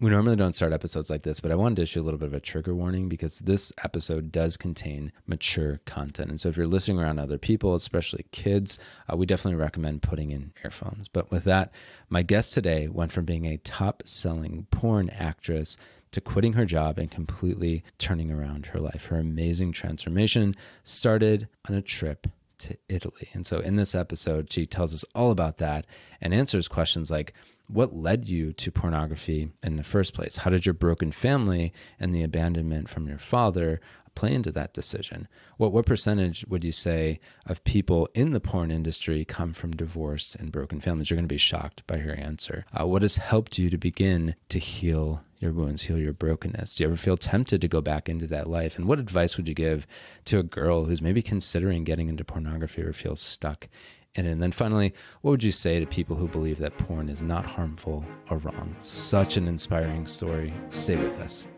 We normally don't start episodes like this, but I wanted to issue a little bit of a trigger warning because this episode does contain mature content. And so if you're listening around other people, especially kids, we definitely recommend putting in earphones. But with that, my guest today went from being a top-selling porn actress to quitting her job and completely turning around her life. Her amazing transformation started on a trip to Italy. And so in this episode, she tells us all about that and answers questions like, what led you to pornography in the first place? How did your broken family and the abandonment from your father play into that decision? What percentage would you say of people in the porn industry come from divorce and broken families? You're going to be shocked by her answer. What has helped you to begin to heal your wounds, heal your brokenness? Do you ever feel tempted to go back into that life? And what advice would you give to a girl who's maybe considering getting into pornography or feels stuck in it? And then finally, what would you say to people who believe that porn is not harmful or wrong? Such an inspiring story. Stay with us.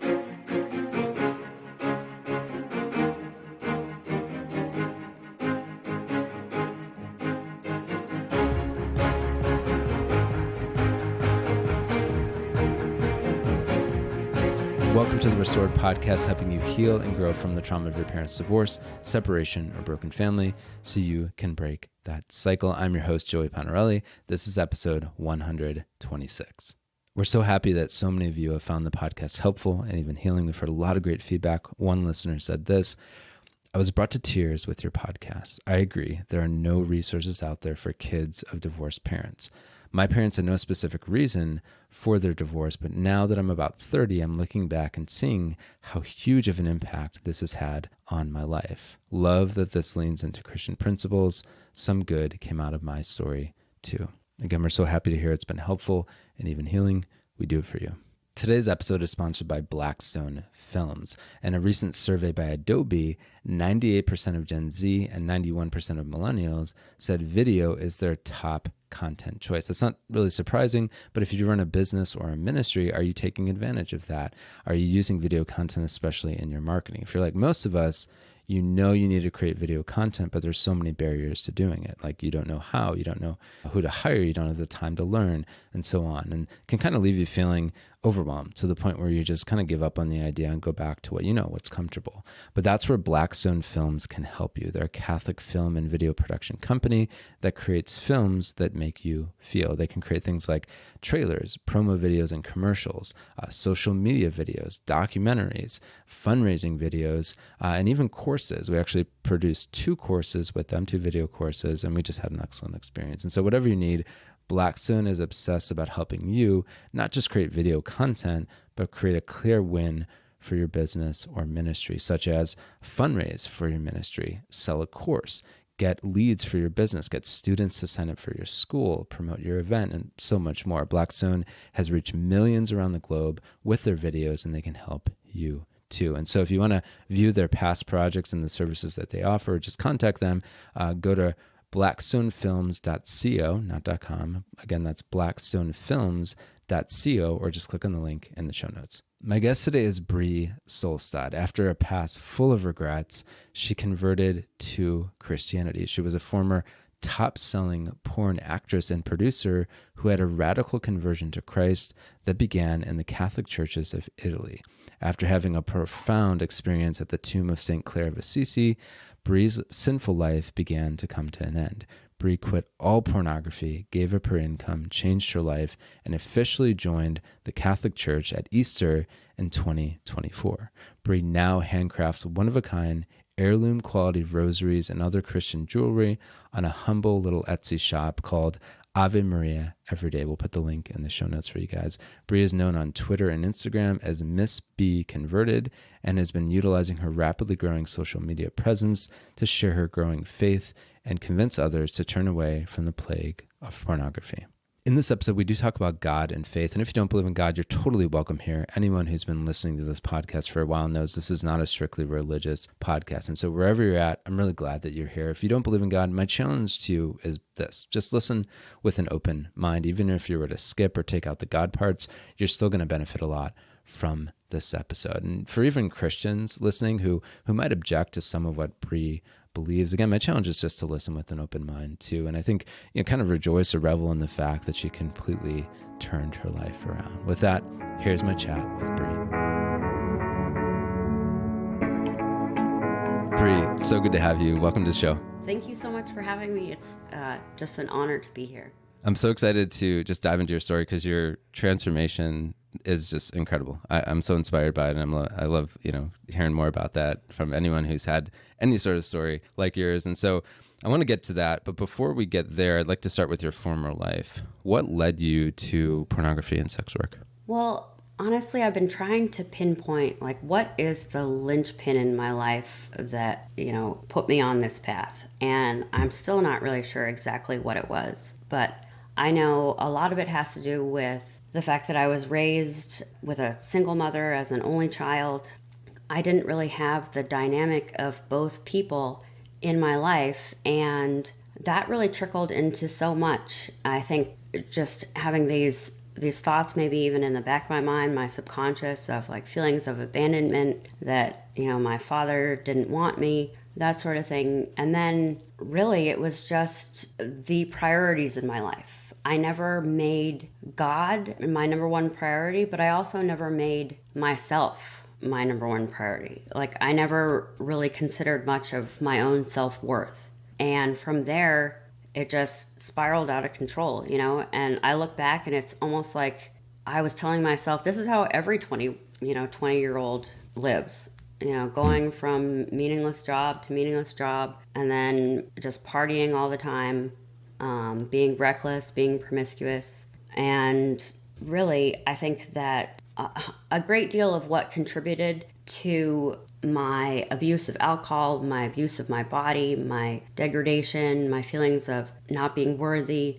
Welcome to the Restored Podcast, helping you heal and grow from the trauma of your parents' divorce, separation, or broken family so you can break that cycle. I'm your host, Joey Panarelli. This is episode 126. We're so happy that so many of you have found the podcast helpful and even healing. We've heard a lot of great feedback. One listener said this: I was brought to tears with your podcast. I agree. There are no resources out there for kids of divorced parents. My parents had no specific reason for their divorce, but now that I'm about 30, I'm looking back and seeing how huge of an impact this has had on my life. Love that this leans into Christian principles. Some good came out of my story too. Again, we're so happy to hear it's been helpful and even healing. We do it for you. Today's episode is sponsored by Blackstone Films. And a recent survey by Adobe, 98% of Gen Z and 91% of millennials said video is their top content choice. That's not really surprising, but if you run a business or a ministry, are you taking advantage of that? Are you using video content, especially in your marketing? If you're like most of us, you know you need to create video content, but there's so many barriers to doing it. Like you don't know how, you don't know who to hire, you don't have the time to learn, and so on. And can kind of leave you feeling overwhelmed to the point where you just kind of give up on the idea and go back to what you know, what's comfortable. But that's where Blackstone Films can help you. They're a Catholic film and video production company that creates films that make you feel. They can create things like trailers, promo videos and commercials, social media videos, documentaries, fundraising videos, and even courses. We actually produced 2 courses with them, 2 video courses, and we just had an excellent experience. And so whatever you need, Blackstone is obsessed about helping you not just create video content, but create a clear win for your business or ministry, such as fundraise for your ministry, sell a course, get leads for your business, get students to sign up for your school, promote your event, and so much more. Blackstone has reached millions around the globe with their videos, and they can help you too. And so if you want to view their past projects and the services that they offer, just contact them. Go to blackstonefilms.co, not .com. Again, that's blackstonefilms.co, or just click on the link in the show notes. My guest today is Bree Solstad. After a past full of regrets, she converted to Christianity. She was a former top-selling porn actress and producer who had a radical conversion to Christ that began in the Catholic churches of Italy. After having a profound experience at the tomb of St. Clare of Assisi, Bree's sinful life began to come to an end. Bree quit all pornography, gave up her income, changed her life, and officially joined the Catholic Church at Easter in 2024. Bree now handcrafts one-of-a-kind heirloom quality rosaries and other Christian jewelry on a humble little Etsy shop called Ave Maria Everyday. We'll put the link in the show notes for you guys. Bree is known on Twitter and Instagram as Miss B Converted and has been utilizing her rapidly growing social media presence to share her growing faith and convince others to turn away from the plague of pornography. In this episode, we do talk about God and faith. And if you don't believe in God, you're totally welcome here. Anyone who's been listening to this podcast for a while knows this is not a strictly religious podcast. And so wherever you're at, I'm really glad that you're here. If you don't believe in God, my challenge to you is this: just listen with an open mind. Even if you were to skip or take out the God parts, you're still going to benefit a lot from this episode. And for even Christians listening who might object to some of what Bree believes. Again, my challenge is just to listen with an open mind too. And I think, kind of rejoice or revel in the fact that she completely turned her life around. With that, here's my chat with Bree. Bree, so good to have you. Welcome to the show. Thank you so much for having me. It's just an honor to be here. I'm so excited to just dive into your story because your transformation is just incredible. I'm so inspired by it, and I love hearing more about that from anyone who's had any sort of story like yours. And so I want to get to that, but before we get there, I'd like to start with your former life. What led you to pornography and sex work? Well, honestly, I've been trying to pinpoint what is the linchpin in my life that put me on this path, and I'm still not really sure exactly what it was, but I know a lot of it has to do with the fact that I was raised with a single mother as an only child. I didn't really have the dynamic of both people in my life, and that really trickled into so much. I think just having these thoughts, maybe even in the back of my mind, my subconscious, of feelings of abandonment, that my father didn't want me, that sort of thing. And then really it was just the priorities in my life. I never made God my number one priority, but I also never made myself my number one priority. I never really considered much of my own self-worth. And from there, it just spiraled out of control, and I look back and it's almost like I was telling myself, this is how every 20-year-old lives, going from meaningless job to meaningless job, and then just partying all the time, being reckless, being promiscuous. And really, I think that a great deal of what contributed to my abuse of alcohol, my abuse of my body, my degradation, my feelings of not being worthy,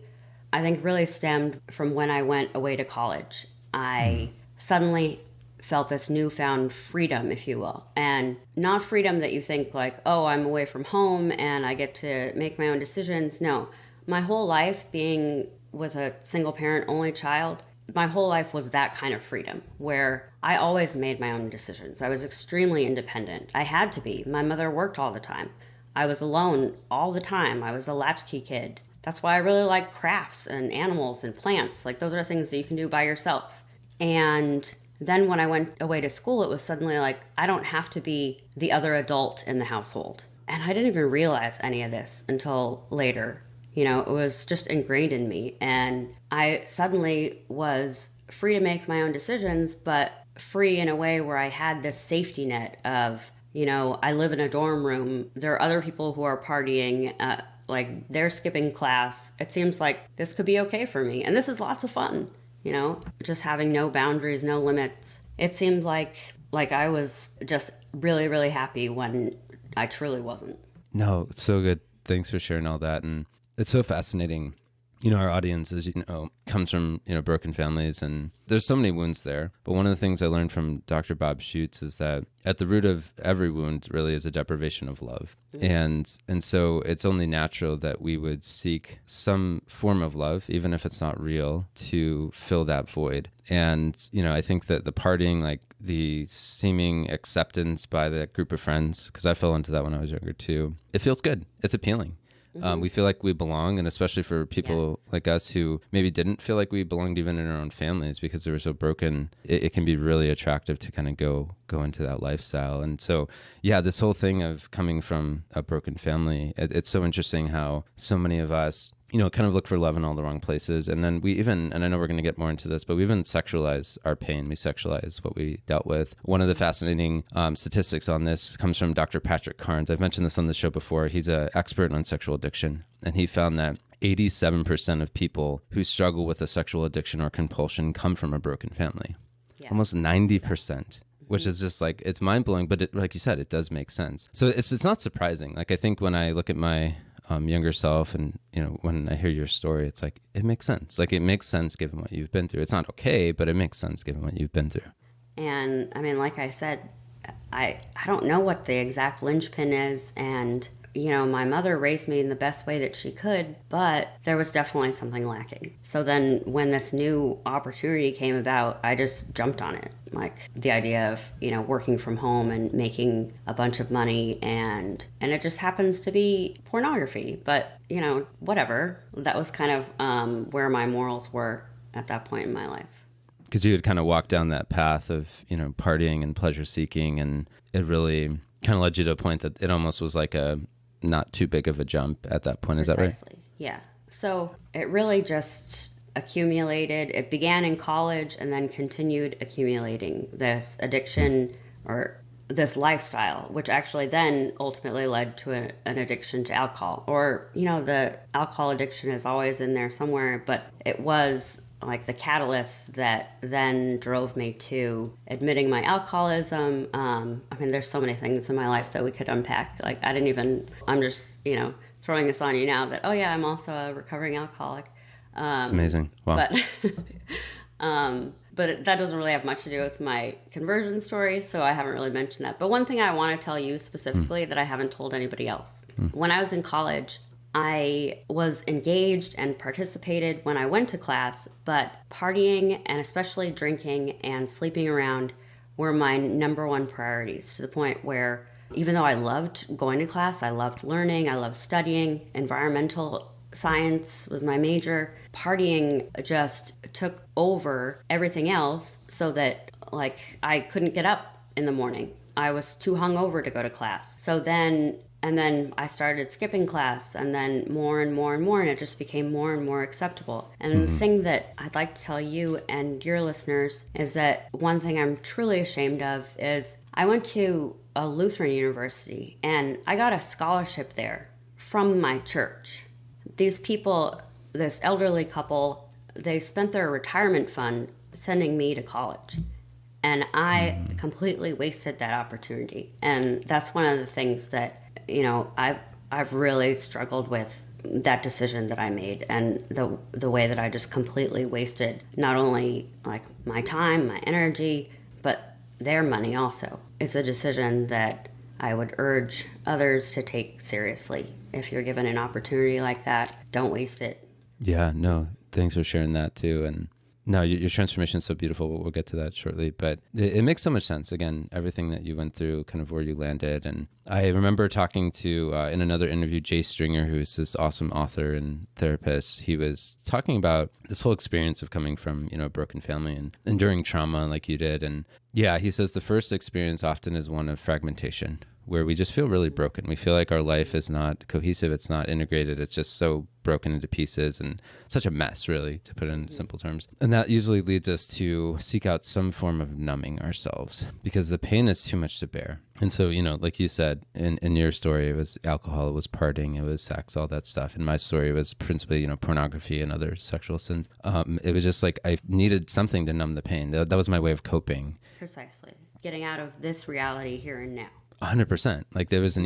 I think really stemmed from when I went away to college. I suddenly felt this newfound freedom, if you will. And not freedom that you think I'm away from home and I get to make my own decisions. No, my whole life being with a single parent, only child, my whole life was that kind of freedom where I always made my own decisions. I was extremely independent. I had to be. My mother worked all the time. I was alone all the time. I was a latchkey kid. That's why I really like crafts and animals and plants. Those are things that you can do by yourself. And then when I went away to school, it was suddenly I don't have to be the other adult in the household. And I didn't even realize any of this until later. It was just ingrained in me. And I suddenly was free to make my own decisions, but free in a way where I had this safety net of, I live in a dorm room. There are other people who are partying, they're skipping class. It seems like this could be okay for me. And this is lots of fun, just having no boundaries, no limits. It seemed like I was just really, really happy when I truly wasn't. No, it's so good. Thanks for sharing all that. And it's so fascinating. Our audience, as you know, comes from, broken families, and there's so many wounds there. But one of the things I learned from Dr. Bob Schutz is that at the root of every wound really is a deprivation of love. Mm-hmm. And so it's only natural that we would seek some form of love, even if it's not real, to fill that void. And, I think that the partying, the seeming acceptance by the group of friends, because I fell into that when I was younger too, it feels good. It's appealing. We feel like we belong, and especially for people like us who maybe didn't feel like we belonged even in our own families because they were so broken, it can be really attractive to kind of go into that lifestyle. And so, this whole thing of coming from a broken family, it's so interesting how so many of us kind of look for love in all the wrong places. And then we even, and I know we're going to get more into this, but we even sexualize our pain. We sexualize what we dealt with. One of the fascinating statistics on this comes from Dr. Patrick Carnes. I've mentioned this on the show before. He's an expert on sexual addiction. And he found that 87% of people who struggle with a sexual addiction or compulsion come from a broken family. Yeah. Almost 90%. Which is just it's mind-blowing, but like you said, it does make sense. So it's not surprising. I think when I look at my younger self and, when I hear your story, it's it makes sense. It makes sense given what you've been through. It's not okay, but it makes sense given what you've been through. And I mean, like I said, I don't know what the exact linchpin is. And, my mother raised me in the best way that she could, but there was definitely something lacking. So then when this new opportunity came about, I just jumped on it. Like the idea of, working from home and making a bunch of money, and it just happens to be pornography. But, whatever. That was kind of where my morals were at that point in my life. Because you had kind of walked down that path of, partying and pleasure seeking, and it really kind of led you to a point that it almost was like a not too big of a jump at that point. Is that right? Precisely. Yeah. So it really just accumulated. It began in college and then continued accumulating this addiction or this lifestyle, which actually then ultimately led to an addiction to alcohol. Or, the alcohol addiction is always in there somewhere, but it was like the catalyst that then drove me to admitting my alcoholism. There's so many things in my life that we could unpack. Like I'm just, throwing this on you now that, oh yeah, I'm also a recovering alcoholic. It's amazing. Wow. But that doesn't really have much to do with my conversion story, so I haven't really mentioned that. But one thing I want to tell you specifically that I haven't told anybody else. When I was in college, I was engaged and participated when I went to class, but partying and especially drinking and sleeping around were my number one priorities, to the point where even though I loved going to class, I loved learning, I loved studying, environmental science was my major, partying just took over everything else so that I couldn't get up in the morning. I was too hungover to go to class. And then I started skipping class, and then more and more and more, and it just became more and more acceptable. And the thing that I'd like to tell you and your listeners is that one thing I'm truly ashamed of is I went to a Lutheran university, and I got a scholarship there from my church. These people, this elderly couple, they spent their retirement fund sending me to college. And I completely wasted that opportunity. And that's one of the things that I've really struggled with, that decision that I made, and the way that I just completely wasted not only my time, my energy, but their money also. It's a decision that I would urge others to take seriously. If you're given an opportunity like that, don't waste it. Yeah, no, thanks for sharing that too. And no, your transformation is so beautiful. We'll get to that shortly. But it makes so much sense. Again, everything that you went through, kind of where you landed. And I remember talking to, in another interview, Jay Stringer, who's this awesome author and therapist. He was talking about this whole experience of coming from, a broken family and enduring trauma like you did. And yeah, he says the first experience often is one of fragmentation, where we just feel really broken. We feel like our life is not cohesive. It's not integrated. It's just so broken into pieces and such a mess, really, to put it in simple terms. And that usually leads us to seek out some form of numbing ourselves because the pain is too much to bear. And so, like you said, in your story, it was alcohol, it was partying, it was sex, all that stuff. In my story, it was principally, pornography and other sexual sins. It was just like I needed something to numb the pain. That was my way of coping. Precisely. Getting out of this reality here and now. 100%. Like it was an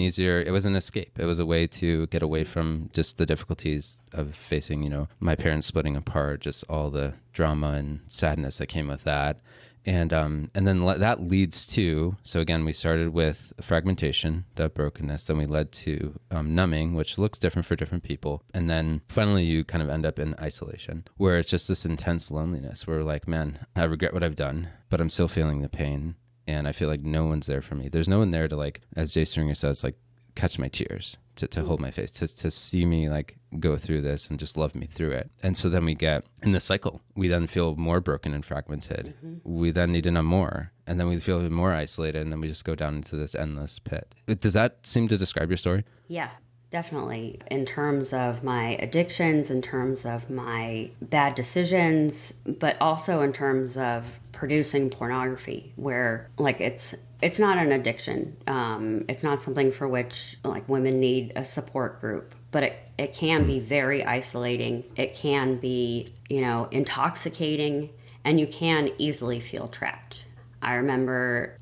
escape. It was a way to get away from just the difficulties of facing, my parents splitting apart, just all the drama and sadness that came with that. And then that leads to, so again, we started with fragmentation, that brokenness, then we led to numbing, which looks different for different people. And then finally you kind of end up in isolation, where it's just this intense loneliness where like, man, I regret what I've done, but I'm still feeling the pain. And I feel like no one's there for me. There's no one there to like, as Jay Stringer says, like catch my tears, to hold my face, to see me like go through this and just love me through it. And so then we get in the cycle. We then feel more broken and fragmented. We then need to numb more. And then we feel even more isolated. And then we just go down into this endless pit. Does that seem to describe your story? Yeah. Definitely, in terms of my addictions, in terms of my bad decisions, but also in terms of producing pornography, where like it's not an addiction. It's not something for which like women need a support group, but it can be very isolating. It can be, intoxicating, and you can easily feel trapped. I remember,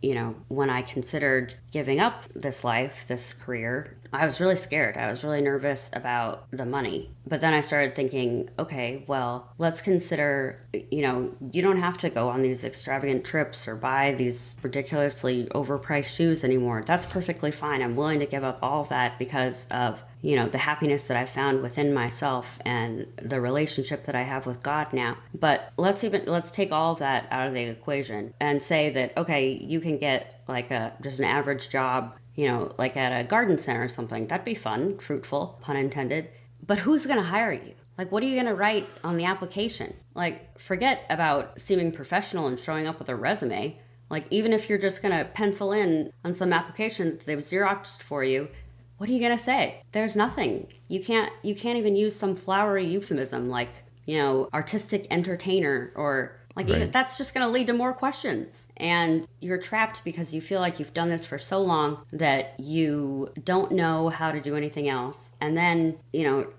when I considered giving up this life, this career, I was really scared. I was really nervous about the money. But then I started thinking, okay, well, let's consider, you don't have to go on these extravagant trips or buy these ridiculously overpriced shoes anymore. That's perfectly fine. I'm willing to give up all of that because of the happiness that I found within myself and the relationship that I have with God now. But let's take all of that out of the equation and say that, okay, you can get like just an average job, like at a garden center or something. That'd be fun, fruitful, pun intended. But who's going to hire you? Like, what are you going to write on the application? Like, forget about seeming professional and showing up with a resume. Like, even if you're just going to pencil in on some application that they've Xeroxed for you, what are you going to say? There's nothing. You can't even use some flowery euphemism like, artistic entertainer or like Right. even, that's just going to lead to more questions. And you're trapped because you feel like you've done this for so long that you don't know how to do anything else. And then,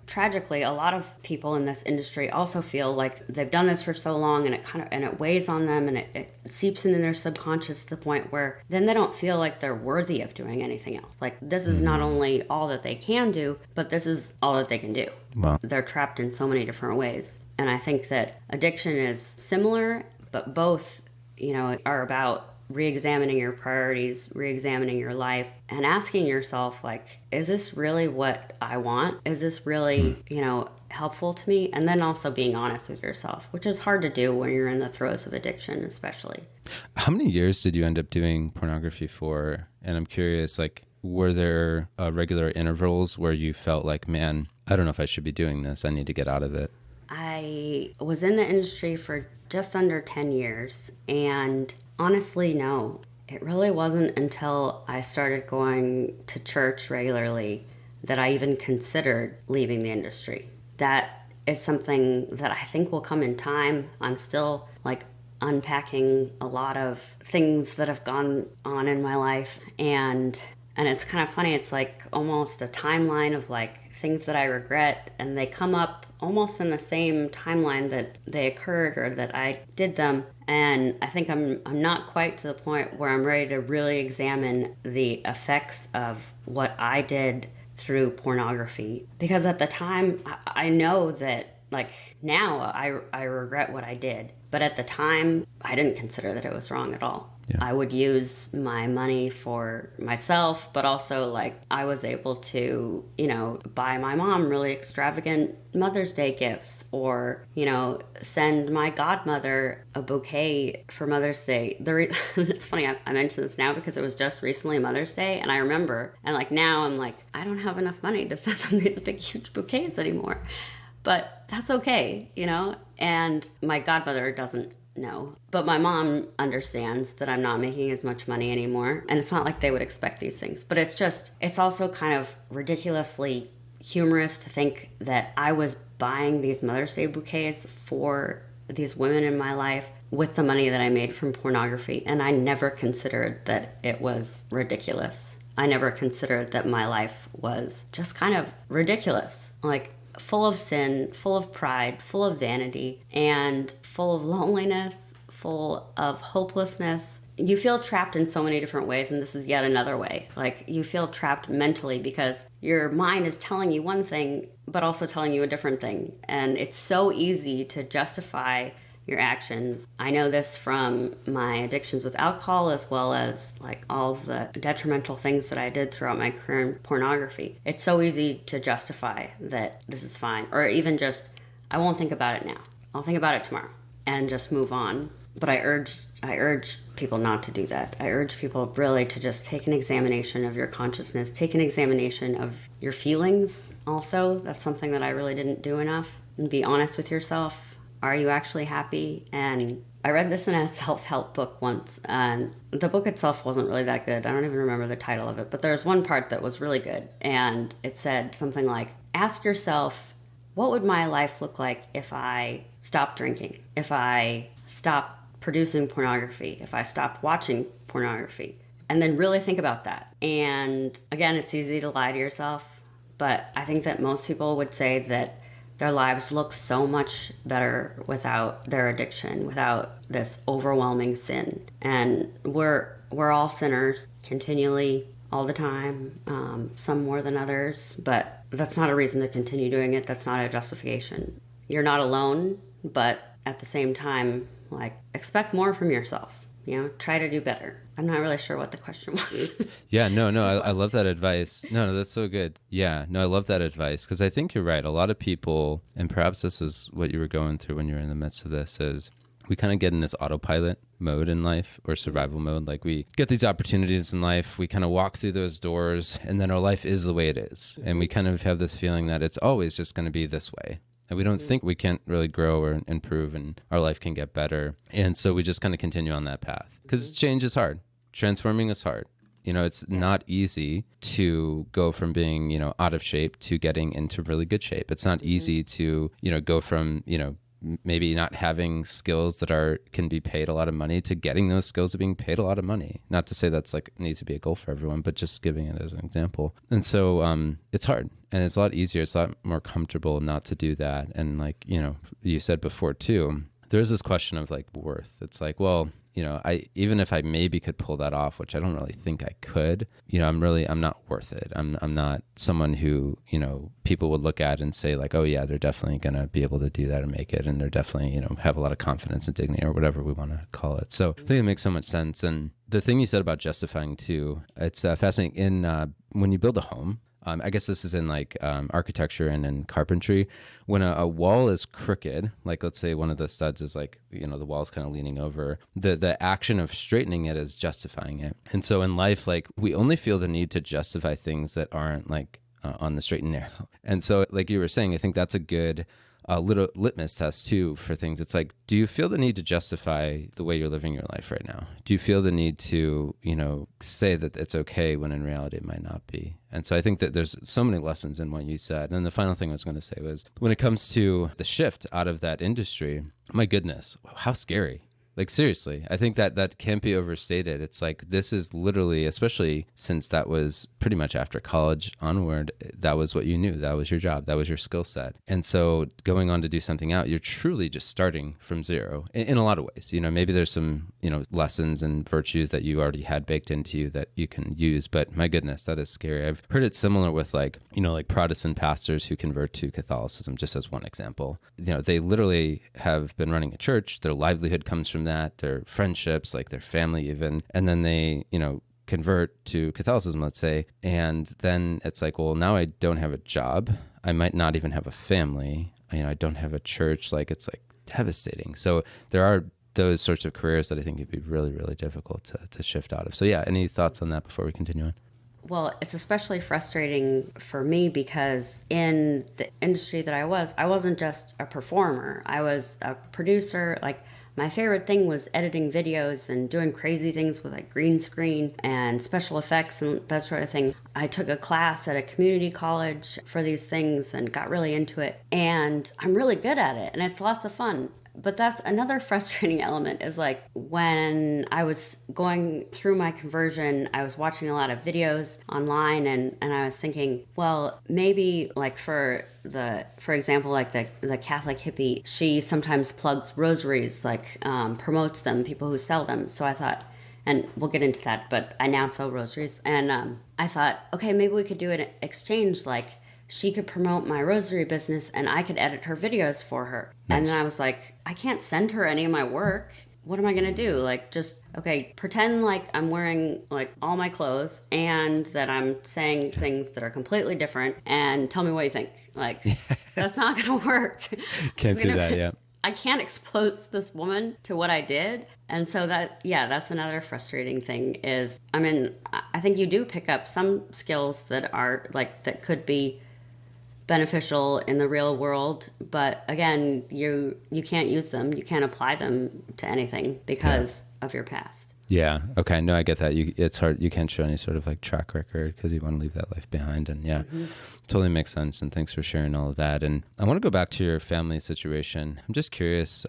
tragically, a lot of people in this industry also feel like they've done this for so long and it weighs on them and it seeps into their subconscious to the point where then they don't feel like they're worthy of doing anything else. Like this is not only all that they can do, but this is all that they can do. Wow. They're trapped in so many different ways. And I think that addiction is similar, but both, are about re-examining your priorities, re-examining your life, and asking yourself, like, is this really what I want? Is this really, helpful to me? And then also being honest with yourself, which is hard to do when you're in the throes of addiction, especially. How many years did you end up doing pornography for? And I'm curious, like, were there regular intervals where you felt like, man, I don't know if I should be doing this. I need to get out of it. I was in the industry for just under 10 years, and honestly, no. It really wasn't until I started going to church regularly that I even considered leaving the industry. That is something that I think will come in time. I'm still unpacking a lot of things that have gone on in my life, and it's kind of funny. It's like almost a timeline of things that I regret, and they come up almost in the same timeline that they occurred or that I did them. And I think I'm not quite to the point where I'm ready to really examine the effects of what I did through pornography. Because at the time, I know that now I regret what I did. But at the time, I didn't consider that it was wrong at all. Yeah. I would use my money for myself, but also I was able to, buy my mom really extravagant Mother's Day gifts or, send my godmother a bouquet for Mother's Day. It's funny, I mention this now because it was just recently Mother's Day and I remember. And now I'm I don't have enough money to send them these big, huge bouquets anymore. But that's okay, and my godmother doesn't know. But my mom understands that I'm not making as much money anymore. And it's not like they would expect these things. But it's also kind of ridiculously humorous to think that I was buying these Mother's Day bouquets for these women in my life with the money that I made from pornography. And I never considered that it was ridiculous. I never considered that my life was just kind of ridiculous. Full of sin, full of pride, full of vanity, and full of loneliness, full of hopelessness. You feel trapped in so many different ways, and this is yet another way. You feel trapped mentally because your mind is telling you one thing, but also telling you a different thing. And it's so easy to justify your actions. I know this from my addictions with alcohol as well as all of the detrimental things that I did throughout my career in pornography. It's so easy to justify that this is fine, or even just, I won't think about it now. I'll think about it tomorrow and just move on. But I urge people not to do that. I urge people really to just take an examination of your consciousness, take an examination of your feelings also. That's something that I really didn't do enough. And be honest with yourself. Are you actually happy? And I read this in a self-help book once, and the book itself wasn't really that good. I don't even remember the title of it, but there's one part that was really good, and it said something like, ask yourself, what would my life look like if I stopped drinking, if I stopped producing pornography, if I stopped watching pornography? And then really think about that. And again, it's easy to lie to yourself, but I think that most people would say that their lives look so much better without their addiction, without this overwhelming sin. And we're all sinners, continually all the time, some more than others, but that's not a reason to continue doing it. That's not a justification. You're not alone, but at the same time, like, expect more from yourself. Try to do better. I'm not really sure what the question was. Yeah, no, I love that advice. No, that's so good. Yeah, no, I love that advice because I think you're right. A lot of people, and perhaps this is what you were going through when you were in the midst of this, is we kind of get in this autopilot mode in life or survival mode. Like we get these opportunities in life, we kind of walk through those doors, and then our life is the way it is. And we kind of have this feeling that it's always just going to be this way. And we don't think we can't really grow or improve and our life can get better. And so we just kind of continue on that path because change is hard. Transforming is hard. It's not easy to go from being, out of shape to getting into really good shape. It's not easy to, go from, maybe not having skills that can be paid a lot of money to getting those skills to being paid a lot of money. Not to say that's needs to be a goal for everyone, but just giving it as an example. And so it's hard and it's a lot easier. It's a lot more comfortable not to do that. And you said before too, there's this question of worth. It's well, even if I maybe could pull that off, which I don't really think I could, I'm not worth it. I'm not someone who, people would look at and say oh yeah, they're definitely going to be able to do that and make it. And they're definitely, have a lot of confidence and dignity or whatever we want to call it. So I think it makes so much sense. And the thing you said about justifying too, it's fascinating when you build a home. I guess this is in architecture and in carpentry. When a wall is crooked, let's say one of the studs is the wall's kind of leaning over, the action of straightening it is justifying it. And so in life, we only feel the need to justify things that aren't on the straight and narrow. And so like you were saying, I think that's a good little litmus test too for things. It's do you feel the need to justify the way you're living your life right now? Do you feel the need to, say that it's okay when in reality it might not be? And so I think that there's so many lessons in what you said. And the final thing I was going to say was when it comes to the shift out of that industry, my goodness, how scary. Seriously, I think that can't be overstated. It's this is literally, especially since that was pretty much after college onward, that was what you knew. That was your job. That was your skill set. And so going on to do something out, you're truly just starting from zero in a lot of ways. Maybe there's some, lessons and virtues that you already had baked into you that you can use. But my goodness, that is scary. I've heard it similar with Protestant pastors who convert to Catholicism, just as one example. They literally have been running a church. Their livelihood comes from that, their friendships, their family even, and then they convert to Catholicism, let's say, and then it's well, now I don't have a job, I might not even have a family, I don't have a church, it's devastating. So there are those sorts of careers that I think would be really, really difficult to shift out of. So yeah, any thoughts on that before we continue on? Well, it's especially frustrating for me because in the industry that I wasn't just a performer. I was a producer. My favorite thing was editing videos and doing crazy things with green screen and special effects and that sort of thing. I took a class at a community college for these things and got really into it. And I'm really good at it and it's lots of fun. But that's another frustrating element is when I was going through my conversion, I was watching a lot of videos online and I was thinking, well, maybe for example, the Catholic hippie, she sometimes plugs rosaries, promotes them, people who sell them. So I thought, and we'll get into that, but I now sell rosaries. And I thought, okay, maybe we could do an exchange, she could promote my rosary business and I could edit her videos for her. Nice. And then I was I can't send her any of my work. What am I going to do? Pretend I'm wearing all my clothes and that I'm saying things that are completely different and tell me what you think. That's not going to work. Can't do that, yeah. I can't expose this woman to what I did. And so that's another frustrating thing is, I think you do pick up some skills that are that could be beneficial in the real world, but again, you can't use them, you can't apply them to anything because of your past. Yeah, okay, no, I get that. It's hard, you can't show any sort of track record because you want to leave that life behind, and totally makes sense, and thanks for sharing all of that. And I want to go back to your family situation. I'm just curious,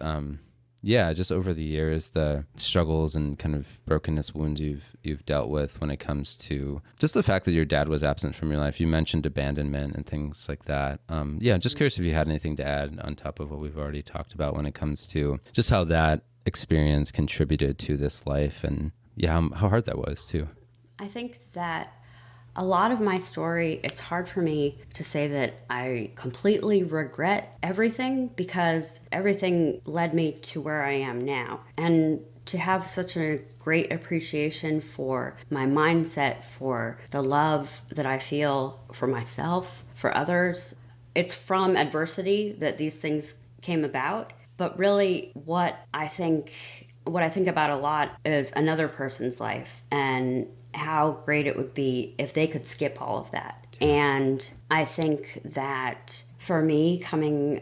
just over the years, the struggles and kind of brokenness wounds you've dealt with when it comes to just the fact that your dad was absent from your life. You mentioned abandonment and things like that. I'm just curious if you had anything to add on top of what we've already talked about when it comes to just how that experience contributed to this life and how hard that was too. I think that a lot of my story, it's hard for me to say that I completely regret everything because everything led me to where I am now. And to have such a great appreciation for my mindset, for the love that I feel for myself, for others, it's from adversity that these things came about. But really what I think about a lot is another person's life and how great it would be if they could skip all of that. And I think that for me, coming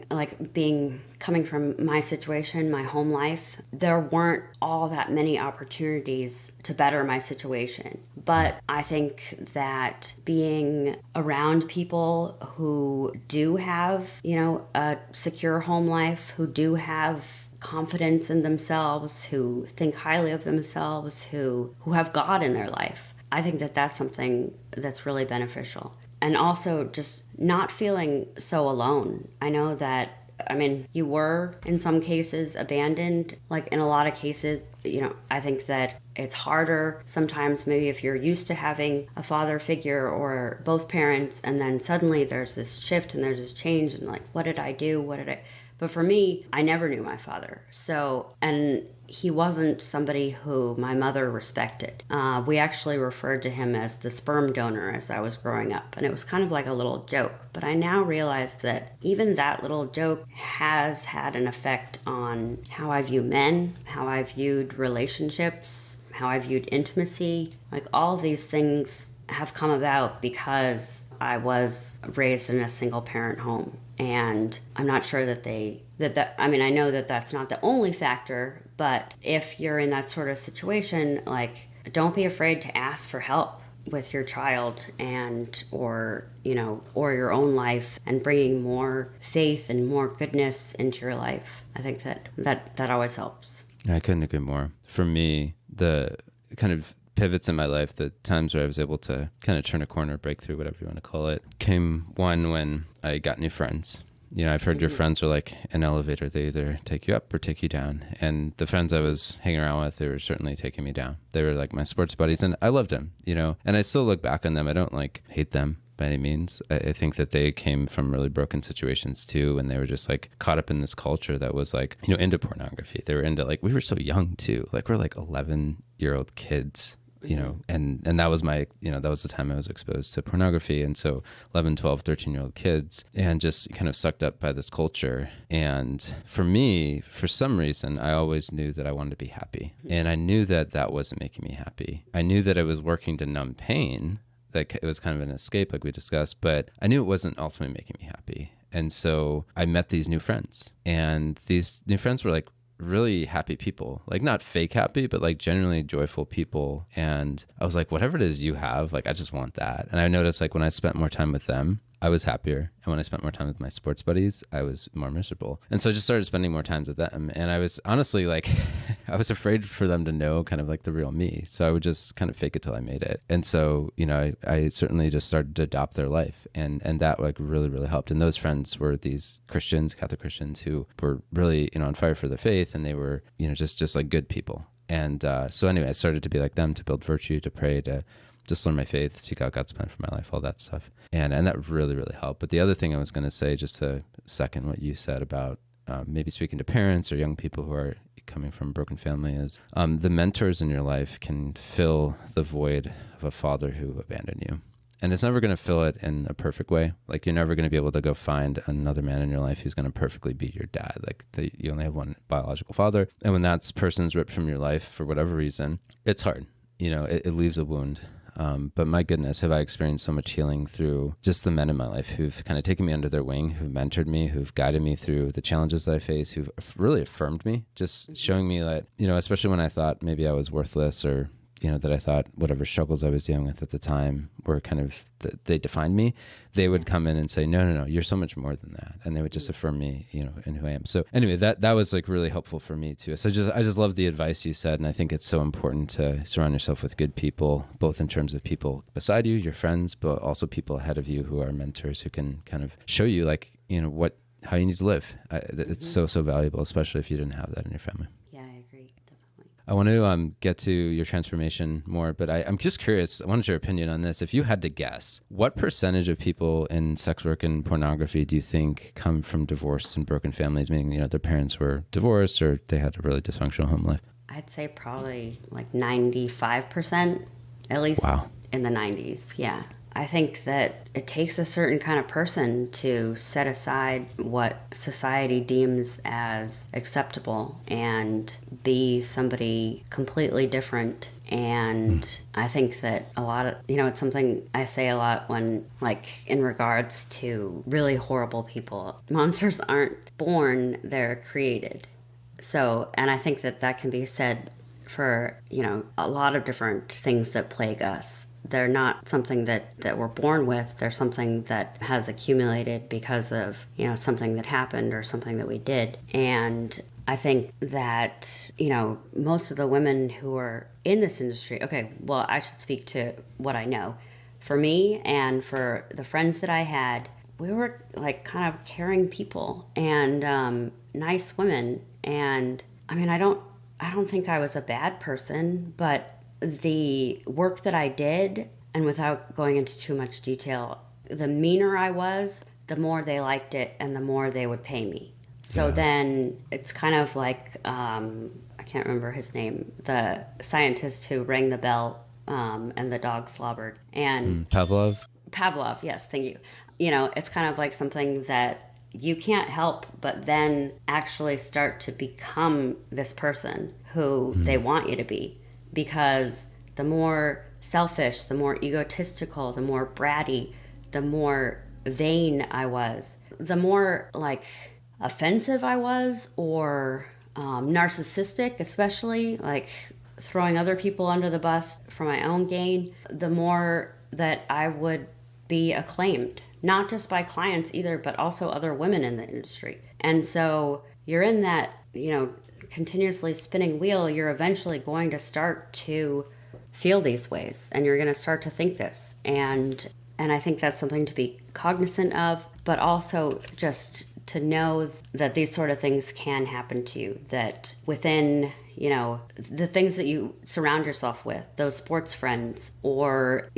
from my situation, my home life, there weren't all that many opportunities to better my situation. But I think that being around people who do have, a secure home life, who do have confidence in themselves, who think highly of themselves, who have God in their life, I think that that's something that's really beneficial. And also just not feeling so alone. I know that, you were in some cases abandoned. Like in a lot of cases, I think that it's harder sometimes maybe if you're used to having a father figure or both parents, and then suddenly there's this shift and there's this change and like, what did I do? But for me, I never knew my father. So, and he wasn't somebody who my mother respected. We actually referred to him as the sperm donor as I was growing up. And it was kind of like a little joke. But I now realize that even that little joke has had an effect on how I view men, how I viewed relationships, how I viewed intimacy. Like all of these things have come about because I was raised in a single parent home. And I'm not sure that I know that that's not the only factor, but if you're in that sort of situation, like, don't be afraid to ask for help with your child or your own life, and bringing more faith and more goodness into your life. I think that always helps. I couldn't agree more. For me, the kind of pivots in my life, the times where I was able to kind of turn a corner, break through, whatever you want to call it, came one when I got new friends. I've heard your friends are like an elevator. They either take you up or take you down. And the friends I was hanging around with, they were certainly taking me down. They were like my sports buddies, and I loved them, and I still look back on them. I don't like hate them by any means. I think that they came from really broken situations too, and they were just like caught up in this culture that was like, into pornography. They were into, like, we were so young too. Like, we're like 11-year-old kids. And that was that was the time I was exposed to pornography. And so 11, 12, 13-year-old kids, and just kind of sucked up by this culture. And for me, for some reason, I always knew that I wanted to be happy. And I knew that that wasn't making me happy. I knew that it was working to numb pain, that it was kind of an escape like we discussed, but I knew it wasn't ultimately making me happy. And so I met these new friends, and these new friends were like really happy people, like not fake happy, but like genuinely joyful people. And I was like, whatever it is you have, like, I just want that. And I noticed, like, when I spent more time with them, I was happier. And when I spent more time with my sports buddies, I was more miserable. And so I just started spending more time with them. And I was honestly like, I was afraid for them to know kind of like the real me. So I would just kind of fake it till I made it. And so, I certainly just started to adopt their life. And that like really, really helped. And those friends were these Christians, Catholic Christians, who were really, on fire for their faith. And they were, just like good people. And so anyway, I started to be like them, to build virtue, to pray, to just learn my faith, seek out God's plan for my life, all that stuff. And that really, really helped. But the other thing I was going to say, just to second what you said about maybe speaking to parents or young people who are coming from a broken family, is the mentors in your life can fill the void of a father who abandoned you. And it's never going to fill it in a perfect way. Like, you're never going to be able to go find another man in your life who's going to perfectly be your dad. Like, you only have one biological father. And when that person's ripped from your life for whatever reason, it's hard. It leaves a wound. But my goodness, have I experienced so much healing through just the men in my life who've kind of taken me under their wing, who've mentored me, who've guided me through the challenges that I face, who've really affirmed me, just showing me that, especially when I thought maybe I was worthless, or, that I thought whatever struggles I was dealing with at the time were kind of, they defined me. They would come in and say, no, you're so much more than that. And they would just affirm me, in who I am. So anyway, that was like really helpful for me too. So I just love the advice you said. And I think it's so important to surround yourself with good people, both in terms of people beside you, your friends, but also people ahead of you who are mentors, who can kind of show you like, how you need to live. It's so valuable, especially if you didn't have that in your family. Yeah, I agree. Definitely. I want to get to your transformation more, but I'm just curious. I wanted your opinion on this. If you had to guess, what percentage of people in sex work and pornography do you think come from divorced and broken families, meaning, their parents were divorced or they had a really dysfunctional home life? I'd say probably like 95%, at least. Wow. In the 90s. Yeah. I think that it takes a certain kind of person to set aside what society deems as acceptable and be somebody completely different. And I think that a lot of, it's something I say a lot when, like, in regards to really horrible people. Monsters aren't born, they're created. So, and I think that that can be said for, a lot of different things that plague us. They're not something that we're born with. They're something that has accumulated because of, something that happened or something that we did. And I think that, most of the women who are in this industry, okay, well, I should speak to what I know. For me and for the friends that I had, we were like kind of caring people and nice women. And I mean, I don't think I was a bad person, but the work that I did, and without going into too much detail, the meaner I was, the more they liked it and the more they would pay me. So then it's kind of like, I can't remember his name, the scientist who rang the bell and the dog slobbered. And Pavlov, yes, thank you. It's kind of like something that you can't help but then actually start to become this person who they want you to be. Because the more selfish, the more egotistical, the more bratty, the more vain I was, the more like offensive I was, or narcissistic, especially like throwing other people under the bus for my own gain, the more that I would be acclaimed, not just by clients either, but also other women in the industry. And so you're in that, continuously spinning wheel. You're eventually going to start to feel these ways, and you're going to start to think this. And I think that's something to be cognizant of, but also just to know that these sort of things can happen to you, that within, the things that you surround yourself with, those sports friends or,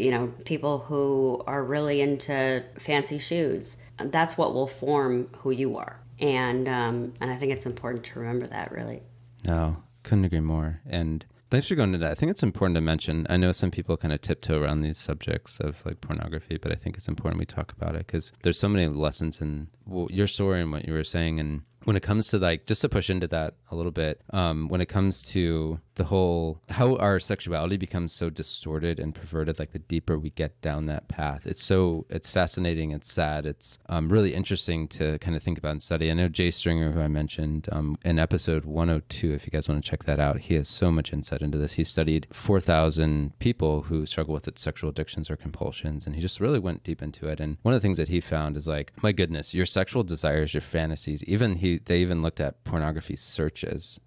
people who are really into fancy shoes, that's what will form who you are. And I think it's important to remember that, really. No, couldn't agree more. And thanks for going into that. I think it's important to mention, I know some people kind of tiptoe around these subjects of like pornography, but I think it's important we talk about it because there's so many lessons in your story and what you were saying. And when it comes to like, just to push into that a little bit, when it comes to the whole, how our sexuality becomes so distorted and perverted, like the deeper we get down that path, it's fascinating. It's sad. It's really interesting to kind of think about and study. I know Jay Stringer, who I mentioned in episode 102, if you guys want to check that out, he has so much insight into this. He studied 4,000 people who struggle with sexual addictions or compulsions, and he just really went deep into it. And one of the things that he found is like, my goodness, your sexual desires, your fantasies, they even looked at pornography searches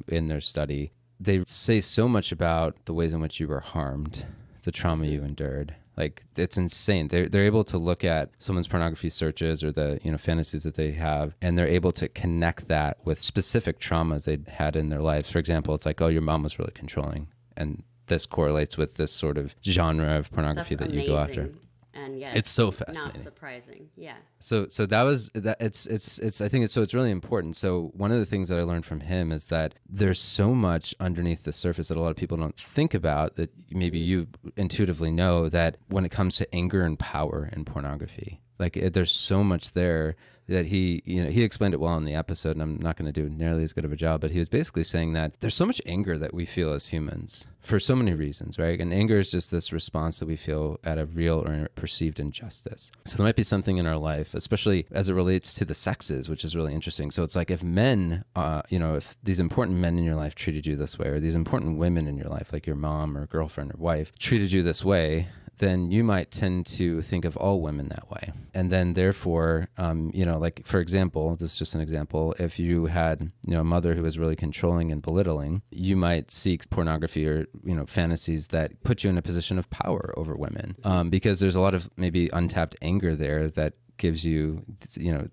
in their study. They say so much about the ways in which you were harmed, the trauma you endured. Like, it's insane. They're able to look at someone's pornography searches or the fantasies that they have, and they're able to connect that with specific traumas they'd had in their lives. For example, it's like, oh, your mom was really controlling, and this correlates with this sort of genre of pornography that you go after. And yet, it's so fascinating. Not surprising, yeah. So that was that. It's. I think it's really important. So one of the things that I learned from him is that there's so much underneath the surface that a lot of people don't think about, that maybe you intuitively know, that when it comes to anger and power in pornography, like there's so much there that he explained it well in the episode, and I'm not going to do nearly as good of a job, but he was basically saying that there's so much anger that we feel as humans for so many reasons, right? And anger is just this response that we feel at a real or perceived injustice. So there might be something in our life, especially as it relates to the sexes, which is really interesting. So it's like, if men, if these important men in your life treated you this way, or these important women in your life, like your mom or girlfriend or wife, treated you this way, then you might tend to think of all women that way. And then therefore, like, for example, this is just an example, if you had, a mother who was really controlling and belittling, you might seek pornography or, fantasies that put you in a position of power over women, because there's a lot of maybe untapped anger there that gives you,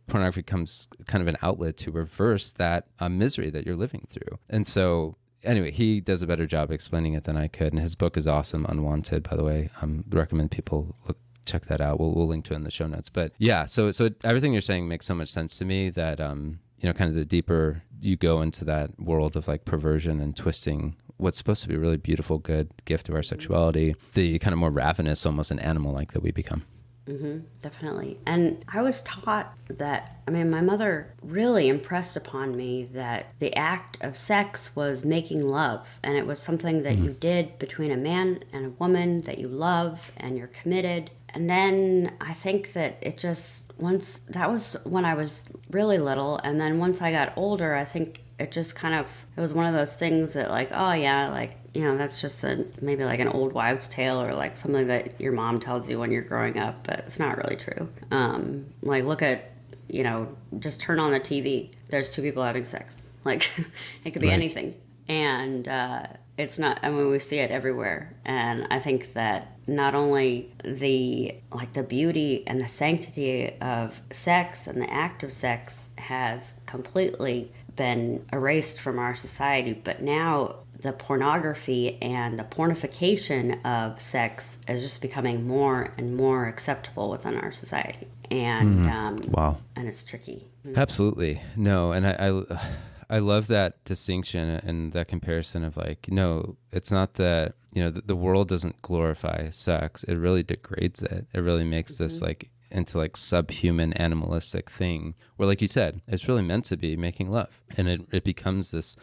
pornography becomes kind of an outlet to reverse that misery that you're living through. And so, anyway, he does a better job explaining it than I could. And his book is awesome, Unwanted, by the way. Recommend people check that out. We'll link to it in the show notes. But yeah, so everything you're saying makes so much sense to me that, kind of the deeper you go into that world of like perversion and twisting what's supposed to be a really beautiful, good gift of our sexuality, the kind of more ravenous, almost an animal-like that we become. Mm-hmm, definitely. And I was taught that, my mother really impressed upon me that the act of sex was making love. And it was something that you did between a man and a woman that you love and you're committed. And then I think that that was when I was really little. And then once I got older, I think it was one of those things that like, oh yeah, like, that's just maybe like an old wives' tale or like something that your mom tells you when you're growing up, but it's not really true. Like look at, just turn on the TV. There's two people having sex. Like it could be anything. And it's not, we see it everywhere. And I think that not only the beauty and the sanctity of sex and the act of sex has completely been erased from our society, but now the pornography and the pornification of sex is just becoming more and more acceptable within our society. And wow. And it's tricky. Absolutely. No, and I love that distinction and that comparison of like, no, it's not that, the world doesn't glorify sex. It really degrades it. It really makes this like into like subhuman animalistic thing where, like you said, it's really meant to be making love. And it becomes this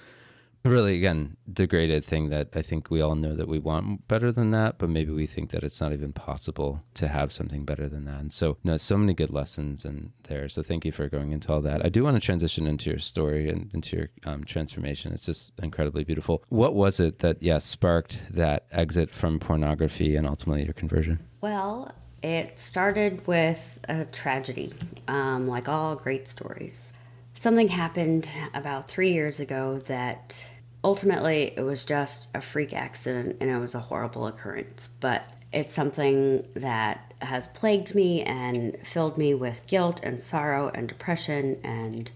really, again, degraded thing that I think we all know that we want better than that, but maybe we think that it's not even possible to have something better than that. And so, so many good lessons in there. So thank you for going into all that. I do want to transition into your story and into your transformation. It's just incredibly beautiful. What was it that, sparked that exit from pornography and ultimately your conversion? Well, it started with a tragedy, like all great stories. Something happened about 3 years ago that ultimately it was just a freak accident and it was a horrible occurrence. But it's something that has plagued me and filled me with guilt and sorrow and depression, and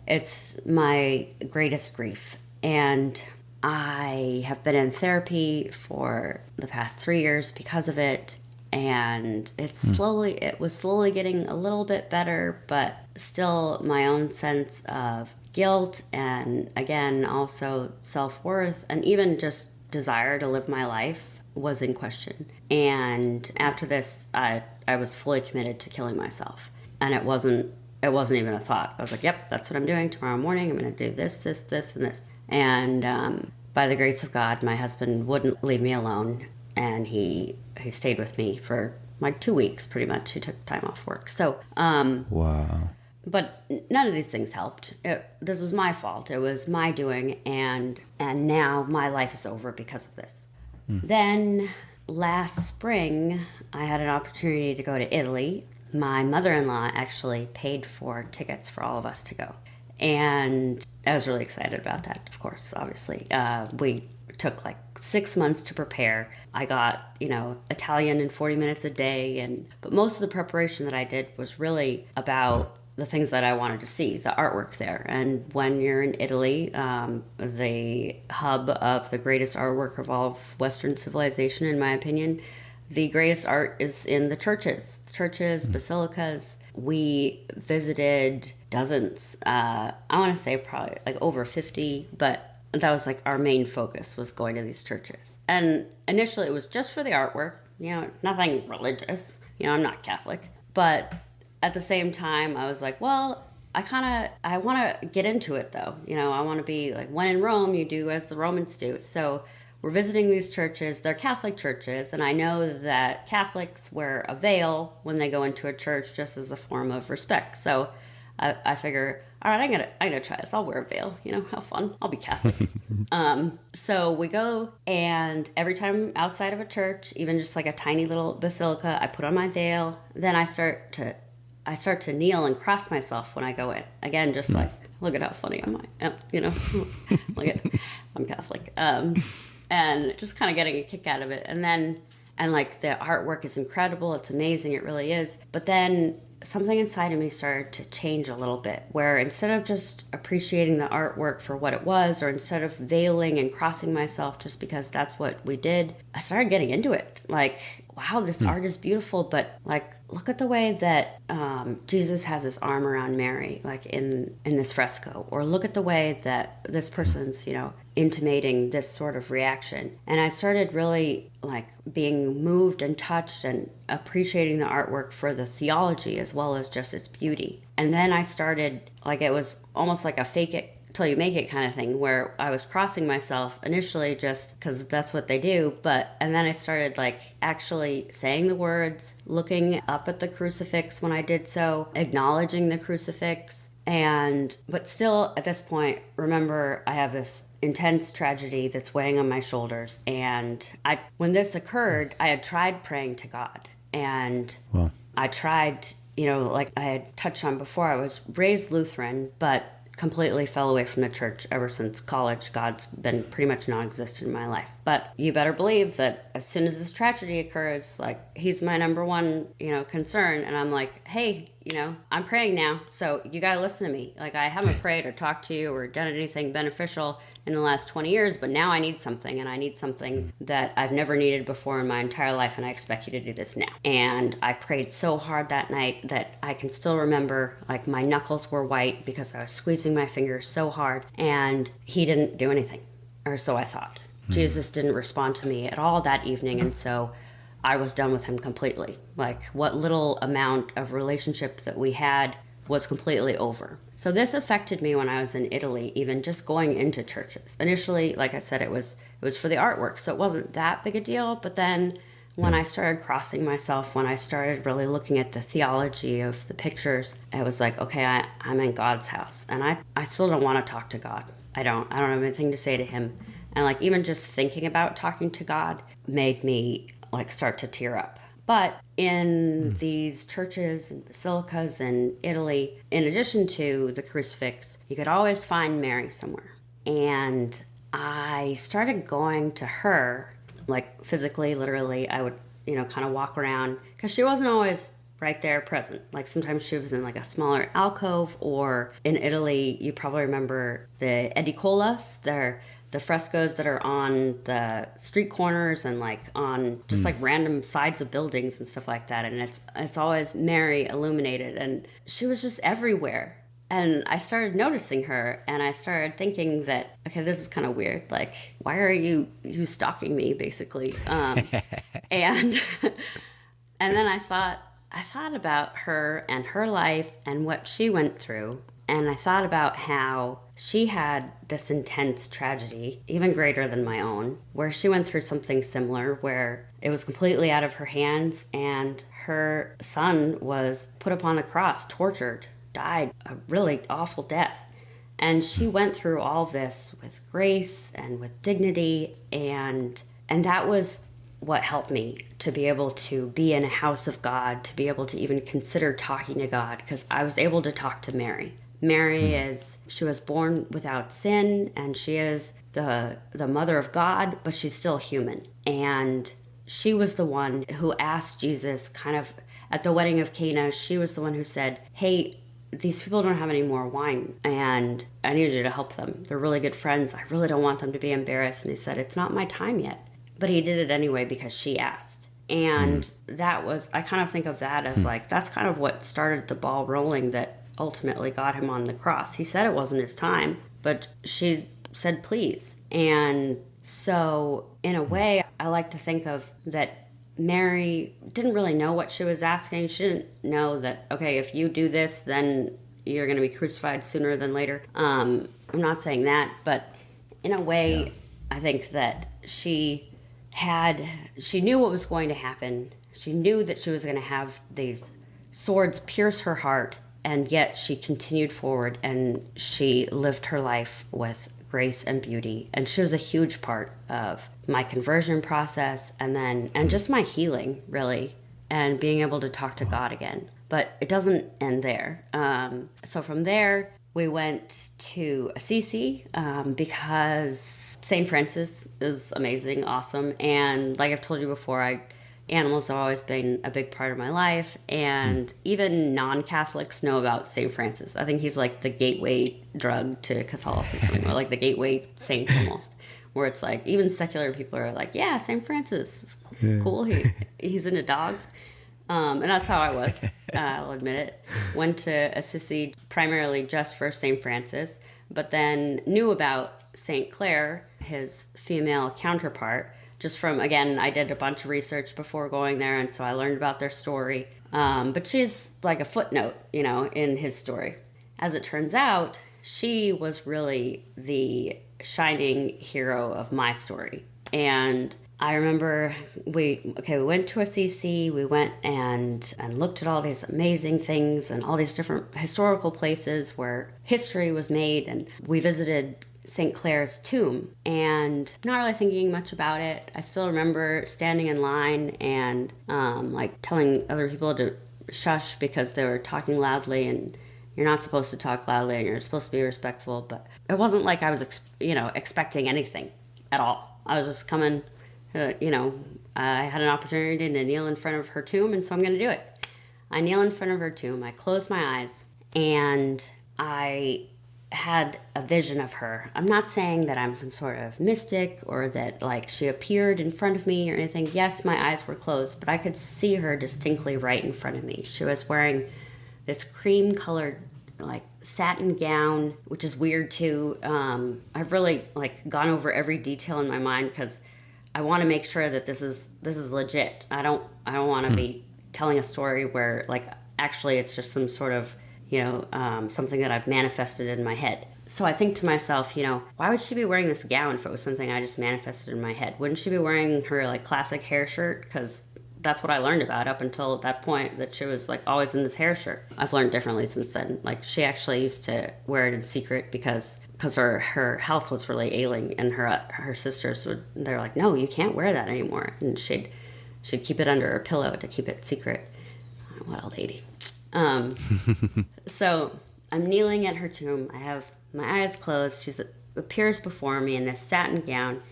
it's my greatest grief. And I have been in therapy for the past 3 years because of it. And it was slowly getting a little bit better, but still my own sense of guilt and, again, also self-worth and even just desire to live my life was in question. And after this, I was fully committed to killing myself. And it wasn't even a thought. I was like, yep, that's what I'm doing tomorrow morning. I'm going to do this, this, this, and this. And by the grace of God, my husband wouldn't leave me alone. And he stayed with me for like 2 weeks, pretty much. He took time off work. So, wow. But none of these things helped. This was my fault. It was my doing, and now my life is over because of this. Then last spring, I had an opportunity to go to Italy. My mother-in-law actually paid for tickets for all of us to go. And I was really excited about that, of course, obviously. We took like 6 months to prepare. I got, Italian in 40 minutes a day. But most of the preparation that I did was really about the things that I wanted to see, the artwork there. And when you're in Italy, the hub of the greatest artwork of all of Western civilization, in my opinion, the greatest art is in the churches, basilicas. We visited dozens, I want to say probably like over 50, but that was like our main focus, was going to these churches. And initially it was just for the artwork, nothing religious. I'm not Catholic. But at the same time, I was like, well, I want to get into it though. I want to be like, when in Rome, you do as the Romans do. So we're visiting these churches. They're Catholic churches. And I know that Catholics wear a veil when they go into a church just as a form of respect. So I figure, all right, I'm gonna try this. I'll wear a veil, how fun. I'll be Catholic. So we go, and every time outside of a church, even just like a tiny little basilica, I put on my veil. Then I start to kneel and cross myself when I go in. Again, just like, look at how funny am I? Look at, I'm Catholic. And just kind of getting a kick out of it. And then And like the artwork is incredible. It's amazing. It really is. But then something inside of me started to change a little bit, where instead of just appreciating the artwork for what it was, or instead of veiling and crossing myself just because that's what we did, I started getting into it. Like, wow, this art is beautiful, but like, look at the way that Jesus has his arm around Mary, like in this fresco, or look at the way that this person's, intimating this sort of reaction. And I started really like being moved and touched and appreciating the artwork for the theology as well as just its beauty. And then I started, like, it was almost like a fake it till you make it kind of thing, where I was crossing myself initially just because that's what they do, and then I started like actually saying the words, looking up at the crucifix when I did so, acknowledging the crucifix. But still at this point, remember, I have this intense tragedy that's weighing on my shoulders. And when this occurred, I had tried praying to God. And I tried, like I had touched on before, I was raised Lutheran, but completely fell away from the church ever since college. God's been pretty much non-existent in my life. But you better believe that as soon as this tragedy occurs, like, he's my number one, concern. And I'm like, hey, I'm praying now, so you got to listen to me. Like, I haven't prayed or talked to you or done anything beneficial in the last 20 years, but now I need something, and I need something that I've never needed before in my entire life, and I expect you to do this now. And I prayed so hard that night that I can still remember, like, my knuckles were white because I was squeezing my fingers so hard, and he didn't do anything, or so I thought. Jesus didn't respond to me at all that evening, and so I was done with him completely. Like, what little amount of relationship that we had was completely over. So this affected me when I was in Italy, even just going into churches. Initially, like I said, it was for the artwork, so it wasn't that big a deal. But then when I started crossing myself, when I started really looking at the theology of the pictures, it was like, okay, I'm in God's house, and I still don't want to talk to God. I don't have anything to say to him. And like, even just thinking about talking to God made me like start to tear up. But in these churches and basilicas in Italy, in addition to the crucifix, you could always find Mary somewhere. And I started going to her, like physically, literally. I would, kind of walk around, because she wasn't always right there present. Like, sometimes she was in like a smaller alcove, or in Italy, you probably remember the edicolas. They're the frescoes that are on the street corners and like on just like random sides of buildings and stuff like that. And it's always Mary illuminated, and she was just everywhere. And I started noticing her, and I started thinking that, okay, this is kind of weird. Like, why are you stalking me, basically? And then I thought about her and her life and what she went through. And I thought about how she had this intense tragedy, even greater than my own, where she went through something similar, where it was completely out of her hands, and her son was put upon the cross, tortured, died a really awful death. And she went through all of this with grace and with dignity, and that was what helped me to be able to be in a house of God, to be able to even consider talking to God, because I was able to talk to Mary. Mary she was born without sin, and she is the mother of God, but she's still human. And she was the one who asked Jesus, kind of at the wedding of Cana, she was the one who said, hey, these people don't have any more wine, and I need you to help them. They're really good friends. I really don't want them to be embarrassed. And he said, it's not my time yet. But he did it anyway because she asked. And that was, I kind of think of that as like, that's kind of what started the ball rolling that ultimately got him on the cross. He said it wasn't his time, but she said, please. And so in a way, I like to think of that Mary didn't really know what she was asking. She didn't know that, okay, if you do this, then you're going to be crucified sooner than later. I'm not saying that, but in a way, I think that she knew what was going to happen. She knew that she was going to have these swords pierce her heart, and yet she continued forward, and she lived her life with grace and beauty. And she was a huge part of my conversion process, and just my healing, really, and being able to talk to God again. But it doesn't end there. So from there, we went to Assisi because St. Francis is amazing, awesome. And like I've told you before, Animals have always been a big part of my life, and even non-Catholics know about St. Francis. I think he's like the gateway drug to Catholicism, or like the gateway saint almost, where it's like even secular people are like, yeah, St. Francis is cool. He's into dogs. And that's how I was, I'll admit it. Went to Assisi primarily just for St. Francis, but then knew about St. Clare, his female counterpart, just from, again, I did a bunch of research before going there, and so I learned about their story. But she's like a footnote, in his story. As it turns out, she was really the shining hero of my story. And I remember we went to Assisi, we went and looked at all these amazing things and all these different historical places where history was made, and we visited St. Clare's tomb, and not really thinking much about it. I still remember standing in line and like telling other people to shush because they were talking loudly, and you're not supposed to talk loudly and you're supposed to be respectful, but it wasn't like I was expecting anything at all. I was just coming, I had an opportunity to kneel in front of her tomb, and so I'm going to do it. I kneel in front of her tomb, I close my eyes, and I had a vision of her. I'm not saying that I'm some sort of mystic or that like she appeared in front of me or anything. Yes, my eyes were closed, but I could see her distinctly right in front of me. She was wearing this cream colored like satin gown, which is weird too. I've really like gone over every detail in my mind because I want to make sure that this is legit. I don't want to be telling a story where like actually it's just some sort of something that I've manifested in my head. So I think to myself, why would she be wearing this gown if it was something I just manifested in my head? Wouldn't she be wearing her like classic hair shirt? Because that's what I learned about up until that point, that she was like always in this hair shirt. I've learned differently since then. Like she actually used to wear it in secret because her health was really ailing, and her sisters they're like, no, you can't wear that anymore, and she'd keep it under her pillow to keep it secret. What a lady. So I'm kneeling at her tomb. I have my eyes closed. She appears before me in this satin gown,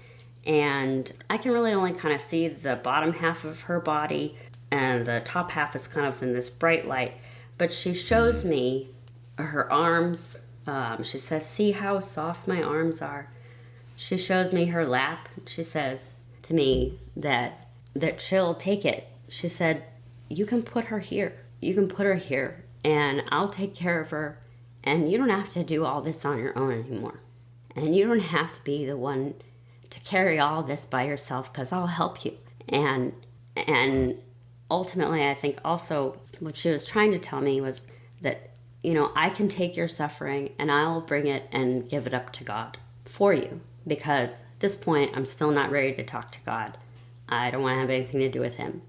and I can really only kind of see the bottom half of her body, and the top half is kind of in this bright light. But she shows me her arms. She says, see how soft my arms are. She shows me her lap. She says to me that she'll take it. She said, you can put her here. You can put her here, and I'll take care of her, and you don't have to do all this on your own anymore. And you don't have to be the one to carry all this by yourself, because I'll help you. And ultimately, I think also what she was trying to tell me was that, I can take your suffering, and I'll bring it and give it up to God for you, because at this point, I'm still not ready to talk to God. I don't want to have anything to do with him.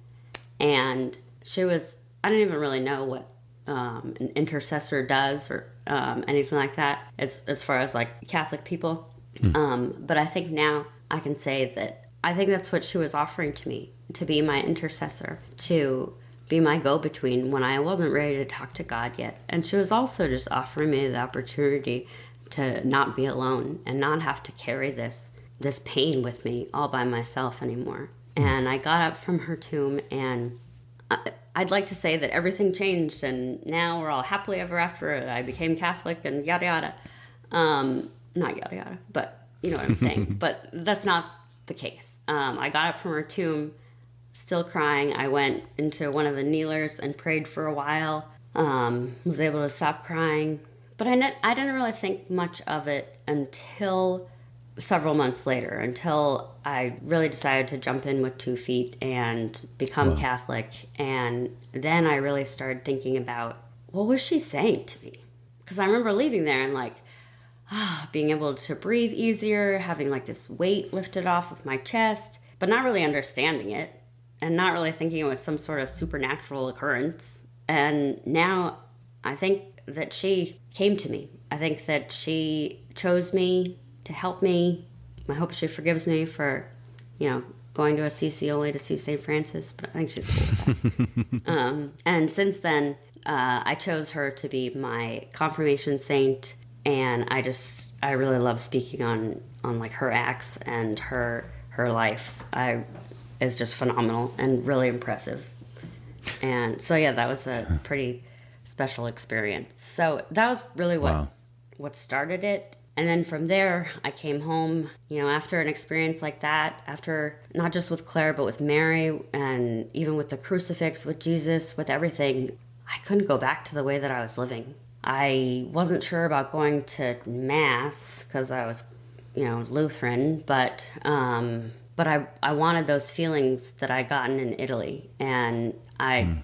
And I didn't even really know what an intercessor does or anything like that as far as like Catholic people. But I think now I can say that I think that's what she was offering to me, to be my intercessor, to be my go-between when I wasn't ready to talk to God yet. And she was also just offering me the opportunity to not be alone and not have to carry this pain with me all by myself anymore. And I got up from her tomb, and I'd like to say that everything changed, and now we're all happily ever after. I became Catholic and yada yada. Not yada yada, but you know what I'm saying. But that's not the case. I got up from her tomb, still crying. I went into one of the kneelers and prayed for a while. Was able to stop crying, but I didn't really think much of it until several months later, until I really decided to jump in with 2 feet and become Catholic. And then I really started thinking about, what was she saying to me? Because I remember leaving there and like being able to breathe easier, having like this weight lifted off of my chest, but not really understanding it and not really thinking it was some sort of supernatural occurrence. And now I think that she came to me. I think that she chose me to help me. I hope she forgives me for, going to Assisi only to see St. Francis, but I think she's cool with that. And since then, I chose her to be my confirmation saint, and I really love speaking on like her acts and her life. I is just phenomenal and really impressive. And so, yeah, that was a pretty special experience. So that was really what started it. And then from there, I came home, after an experience like that, after not just with Claire, but with Mary, and even with the crucifix, with Jesus, with everything, I couldn't go back to the way that I was living. I wasn't sure about going to Mass because I was, Lutheran, but I wanted those feelings that I'd gotten in Italy, and I'd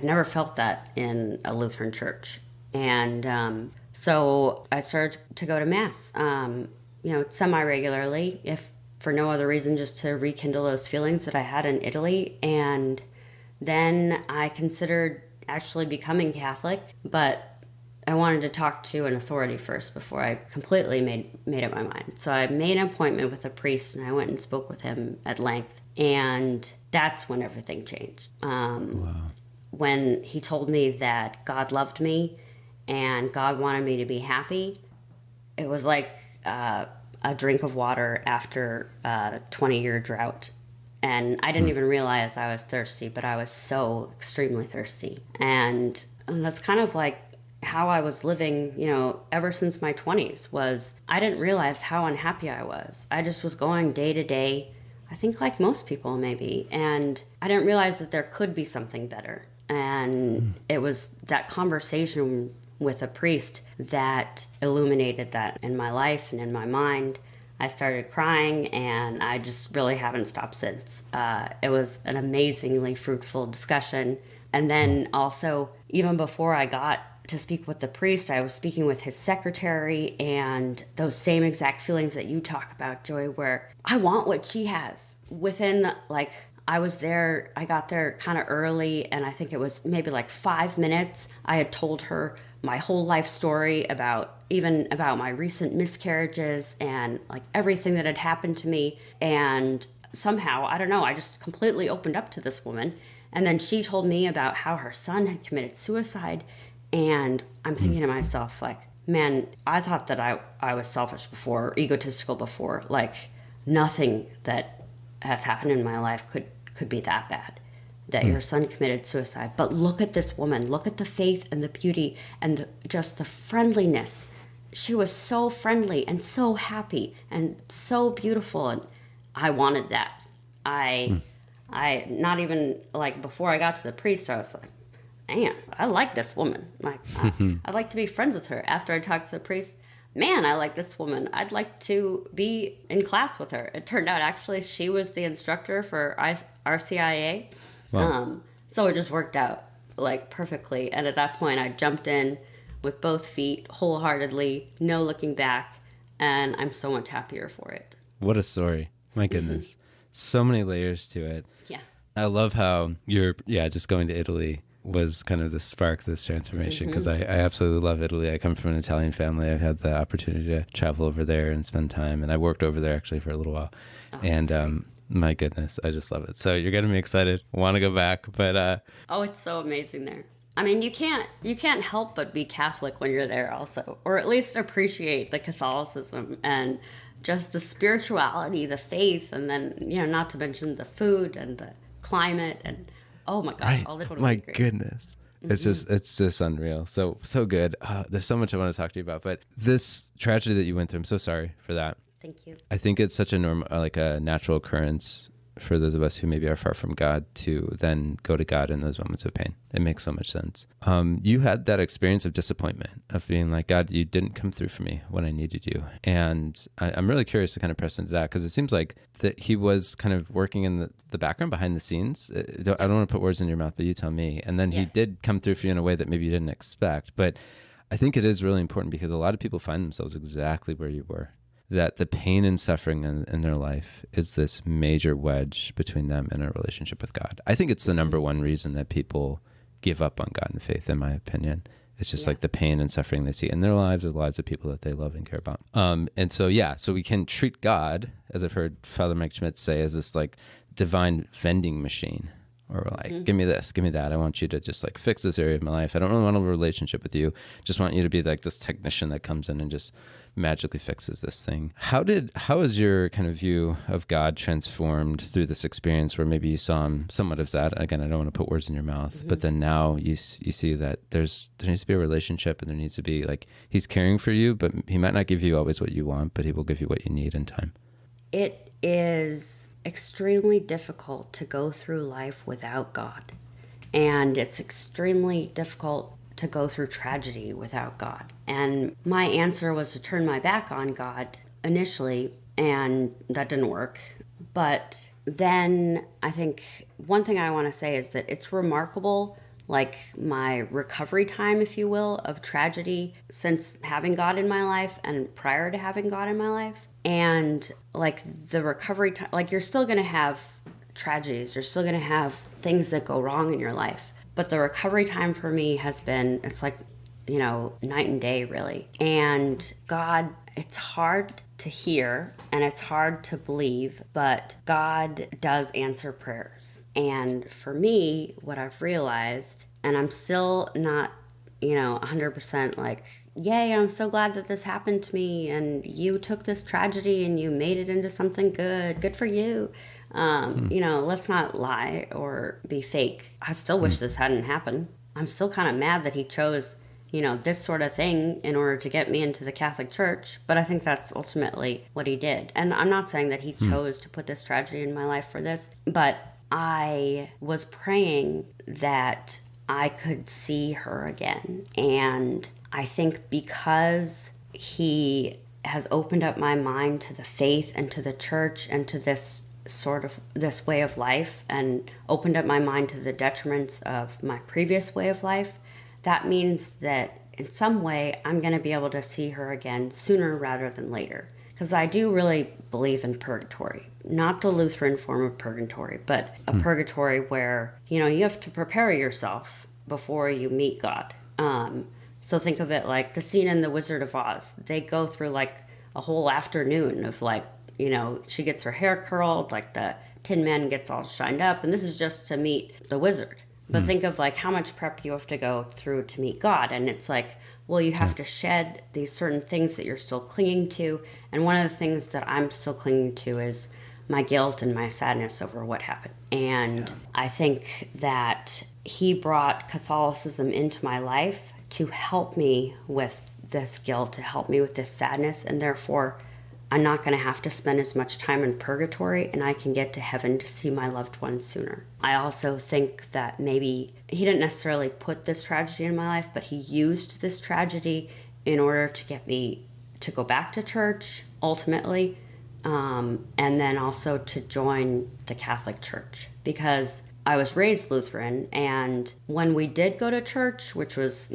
never felt that in a Lutheran church. And so I started to go to Mass, semi-regularly, if for no other reason, just to rekindle those feelings that I had in Italy. And then I considered actually becoming Catholic, but I wanted to talk to an authority first before I completely made up my mind. So I made an appointment with a priest, and I went and spoke with him at length. And that's when everything changed. When he told me that God loved me and God wanted me to be happy, it was like a drink of water after a 20-year drought. And I didn't even realize I was thirsty, but I was so extremely thirsty. And that's kind of like how I was living, ever since my 20s, was I didn't realize how unhappy I was. I just was going day to day, I think like most people maybe, and I didn't realize that there could be something better. And it was that conversation with a priest that illuminated that in my life and in my mind. I started crying, and I just really haven't stopped since. It was an amazingly fruitful discussion. And then also, even before I got to speak with the priest, I was speaking with his secretary, and those same exact feelings that you talk about, Joy, where I want what she has. Within, I was there, I got there kind of early, and I think it was maybe 5 minutes. I had told her my whole life story about my recent miscarriages and everything that had happened to me. And somehow, I don't know, I just completely opened up to this woman. And then she told me about how her son had committed suicide. And I'm thinking to myself, man, I thought that I was selfish before, egotistical before. Nothing that has happened in my life could be that bad, that your son committed suicide. But look at this woman. Look at the faith and the beauty and just the friendliness. She was so friendly and so happy and so beautiful. And I wanted that. I not even, before I got to the priest, I was like, man, I like this woman. I'd like to be friends with her. After I talked to the priest, man, I like this woman. I'd like to be in class with her. It turned out, actually, she was the instructor for RCIA. Wow. So it just worked out, perfectly. And at that point, I jumped in with both feet, wholeheartedly, no looking back. And I'm so much happier for it. What a story. My goodness. So many layers to it. Yeah. I love how just going to Italy was kind of the spark, this transformation, because I absolutely love Italy. I come from an Italian family. I've had the opportunity to travel over there and spend time, and I worked over there actually for a little while. And my goodness, I just love it. So you're getting me excited. Want to go back, but it's so amazing there. I mean, you can't help but be Catholic when you're there also, or at least appreciate the Catholicism and just the spirituality, the faith, and then, not to mention the food and the climate, and oh my gosh, all that would be great. Goodness. It's just unreal. So good. There's so much I want to talk to you about, but this tragedy that you went through, I'm so sorry for that. Thank you. I think it's such a normal, a natural occurrence for those of us who maybe are far from God to then go to God in those moments of pain. It makes so much sense. You had that experience of disappointment, of being like, God, you didn't come through for me when I needed you. And I'm really curious to kind of press into that, because it seems like that he was kind of working in the background behind the scenes. I don't want to put words in your mouth, but you tell me. And then he did come through for you in a way that maybe you didn't expect. But I think it is really important, because a lot of people find themselves exactly where you were. That the pain and suffering in their life is this major wedge between them and a relationship with God. I think it's the number one reason that people give up on God and faith, in my opinion. It's just the pain and suffering they see in their lives, or the lives of people that they love and care about. So we can treat God, as I've heard Father Mike Schmitz say, as this divine vending machine, or we're like, give me this, give me that. I want you to just like fix this area of my life. I don't really want a relationship with you. Just want you to be like this technician that comes in and just magically fixes this thing. How is your kind of view of God transformed through this experience where maybe you saw him somewhat as that? Again, I don't want to put words in your mouth, but then now you see that there needs to be a relationship, and there needs to be like, he's caring for you, but he might not give you always what you want, but he will give you what you need in time. It is extremely difficult to go through life without God. And it's extremely difficult to go through tragedy without God. And my answer was to turn my back on God initially, and that didn't work. But then I think one thing I want to say is that it's remarkable, like my recovery time, if you will, of tragedy since having God in my life and prior to having God in my life. And like the recovery time, like you're still going to have tragedies, you're still going to have things that go wrong in your life. But the recovery time for me has been, it's like, night and day, really. And God, it's hard to hear and it's hard to believe, but God does answer prayers. And for me, what I've realized, and I'm still not, 100% like, yay, I'm so glad that this happened to me, and you took this tragedy and you made it into something good. Good for you. Let's not lie or be fake. I still wish this hadn't happened. I'm still kind of mad that he chose, this sort of thing in order to get me into the Catholic Church. But I think that's ultimately what he did. And I'm not saying that he chose to put this tragedy in my life for this, but I was praying that I could see her again. And I think because he has opened up my mind to the faith and to the church and to this way of life, and opened up my mind to the detriments of my previous way of life, that means that in some way I'm going to be able to see her again sooner rather than later. Because I do really believe in purgatory. Not the Lutheran form of purgatory, but a purgatory where, you have to prepare yourself before you meet God. So think of it like the scene in The Wizard of Oz. They go through like a whole afternoon of like, she gets her hair curled, like the Tin Man gets all shined up, and this is just to meet the wizard. But think of like how much prep you have to go through to meet God. And it's like, well, you have to shed these certain things that you're still clinging to. And one of the things that I'm still clinging to is my guilt and my sadness over what happened. And I think that he brought Catholicism into my life to help me with this guilt, to help me with this sadness, and therefore I'm not going to have to spend as much time in purgatory, and I can get to heaven to see my loved ones sooner. I also think that maybe he didn't necessarily put this tragedy in my life, but he used this tragedy in order to get me to go back to church, ultimately, and then also to join the Catholic Church. Because I was raised Lutheran, and when we did go to church, which was,